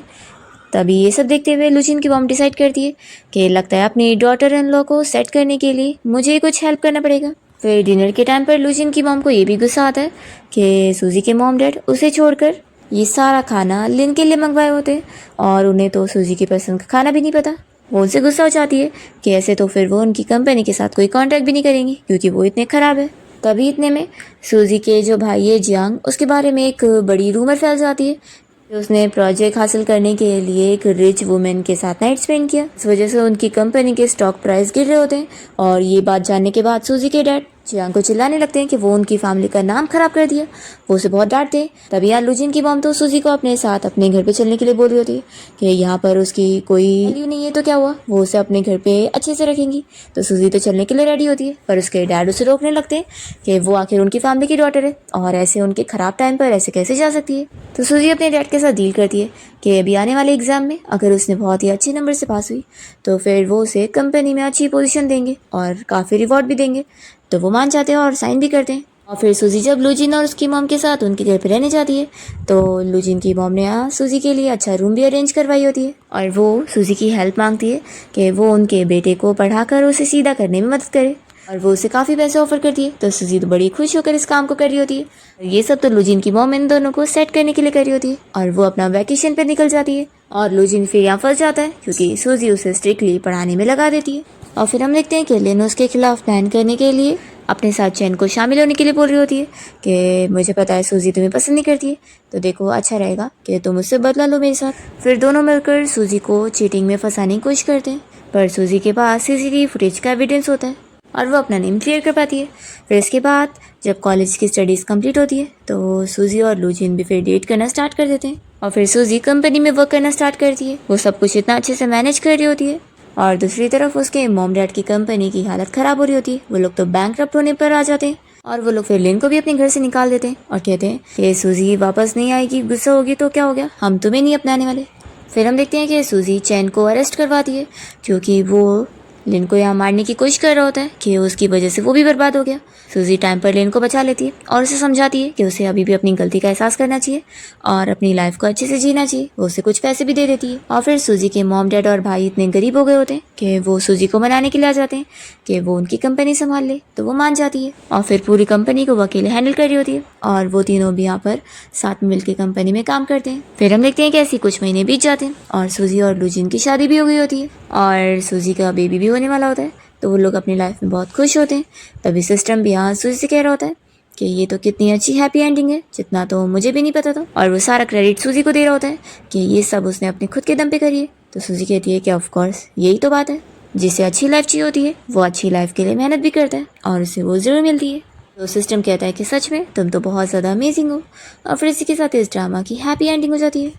तभी ये सब देखते हुए लूजिन की मॉम डिसाइड करती है कि लगता है अपनी डॉटर इन लॉ को सेट करने के लिए मुझे कुछ हेल्प करना पड़ेगा। फिर डिनर के टाइम पर लूजिन की मॉम को ये भी गुस्सा आता है कि सूजी के मॉम डैड उसे छोड़कर ये सारा खाना लिन के लिए मंगवाए होते हैं और उन्हें तो सूजी की पसंद का खाना भी नहीं पता। वो उनसे गुस्सा हो जाती है कि ऐसे तो फिर वो उनकी कंपनी के साथ कोई कॉन्ट्रैक्ट भी नहीं करेंगी क्योंकि वो इतने ख़राब है। तभी इतने में सूजी के जो भाई है जियांग, उसके बारे में एक बड़ी रूमर फैल जाती है कि उसने प्रोजेक्ट हासिल करने के लिए एक रिच वुमेन के साथ नाइट स्पेंड किया। इस वजह से उनकी कंपनी के स्टॉक प्राइस गिर रहे होते हैं और ये बात जानने के बाद सूजी के डैड जियांग को चिल्लाने लगते हैं कि वो उनकी फैमिली का नाम खराब कर दिया। वो उसे बहुत डांटते हैं। तभी यार लूजिन की मॉम तो सूजी को अपने साथ अपने घर पे चलने के लिए बोल रही होती है कि यहाँ पर उसकी कोई वैल्यू नहीं है तो क्या हुआ, वो उसे अपने घर पे अच्छे से रखेंगी। तो सूजी तो चलने के लिए रेडी होती है पर उसके डैड उसे रोकने लगते हैं कि वो आखिर उनकी फैमिली की डॉटर है और ऐसे उनके ख़राब टाइम पर ऐसे कैसे जा सकती है। तो सूजी अपने डैड के साथ डील करती है कि अभी आने वाले एग्ज़ाम में अगर उसने बहुत ही अच्छे नंबर से पास हुई तो फिर वो उसे कंपनी में अच्छी पोजीशन देंगे और काफ़ी रिवॉर्ड भी देंगे। तो वो मान जाते हैं और साइन भी करते हैं। और फिर सूजी जब लूजिन और उसकी मॉम के साथ उनके घर पे रहने जाती है तो लूजिन की मॉम ने यहाँ सूजी के लिए अच्छा रूम भी अरेंज करवाई होती है और वो सूजी की हेल्प मांगती है कि वो उनके बेटे को पढ़ाकर उसे सीधा करने में मदद करे। और वो उसे काफ़ी पैसे ऑफर कर दिए। तो सूजी तो बड़ी खुश होकर इस काम को कर रही होती है। ये सब तो लूजिन की मॉम इन दोनों को सेट करने के लिए कर रही होती है और वो अपना वैकेशन पर निकल जाती है। और लूजिन फिर यहाँ फंस जाता है क्योंकि सूजी उसे स्ट्रिक्टली पढ़ाने में लगा देती है। और फिर हम देखते हैं कि लिन उसके खिलाफ प्लान करने के लिए अपने साथ चैन को शामिल होने के लिए बोल रही होती है कि मुझे पता है सूजी तुम्हें पसंद नहीं करती है, तो देखो अच्छा रहेगा कि तुम उससे बदला लो मेरे साथ। फिर दोनों मिलकर सूजी को चीटिंग में फंसाने की कोशिश करते हैं, पर सूजी के पास सीसीटीवी फुटेज का एविडेंस होता है और वो अपना नेम क्लियर कर पाती है। फिर इसके बाद जब कॉलेज की स्टडीज़ कंप्लीट होती है तो सूजी और लूजिन भी फिर डेट करना स्टार्ट कर देते हैं। और फिर सूजी कंपनी में वर्क करना स्टार्ट करती है। वो सब कुछ इतना अच्छे से मैनेज कर रही होती है और दूसरी तरफ उसके मॉम डैड की कंपनी की हालत ख़राब हो रही होती है। वो लोग तो बैंकरप्ट होने पर आ जाते हैं और वो लोग फिर लिन को भी अपने घर से निकाल देते हैं और कहते हैं कि सूजी वापस नहीं आएगी, गुस्सा होगी तो क्या हो गया, हम तुम्हें नहीं अपनाने वाले। फिर हम देखते हैं कि सूजी चैन को अरेस्ट करवाती है क्योंकि वो लिन को यहाँ मारने की कोशिश कर रहा होता है कि उसकी वजह से वो भी बर्बाद हो गया। सूजी टाइम पर लिन को बचा लेती है और उसे समझाती है कि उसे अभी भी अपनी गलती का एहसास करना चाहिए और अपनी लाइफ को अच्छे से जीना चाहिए। वो उसे कुछ पैसे भी दे देती है। और फिर सूजी के मॉम डैड और भाई इतने गरीब हो गए होते हैं कि वो सूजी को मनाने के लिए आ जाते हैं कि वो उनकी कंपनी संभाल ले, तो वो मान जाती है और फिर पूरी कंपनी को वो अकेले हैंडल कर रही होती है और वो तीनों भी यहाँ पर साथ में मिलकर कंपनी में काम करते हैं। फिर हम देखते हैं कि ऐसे कुछ महीने बीत जाते हैं और सूजी और लूजिन की शादी भी हो गई होती है और सूजी का बेबी भी होने वाला होता है। तो वो लोग अपनी लाइफ में बहुत खुश होते हैं। तभी सिस्टम भी यहाँ सूजी से कह रहा होता है कि ये तो कितनी अच्छी हैप्पी एंडिंग है, जितना तो मुझे भी नहीं पता था। और वो सारा क्रेडिट सूजी को दे रहा होता है कि ये सब उसने अपने खुद के दम पे करी है। तो सूजी कहती है कि ऑफ कोर्स यही तो बात है, जिसे अच्छी लाइफ चाहिए होती है वो अच्छी लाइफ के लिए मेहनत भी करता है और उसे वो ज़रूर मिलती है। तो सिस्टम कहता है कि सच में तुम तो बहुत ज़्यादा अमेजिंग हो। और फिर इसी के साथ इस ड्रामा की हैप्पी एंडिंग हो जाती है।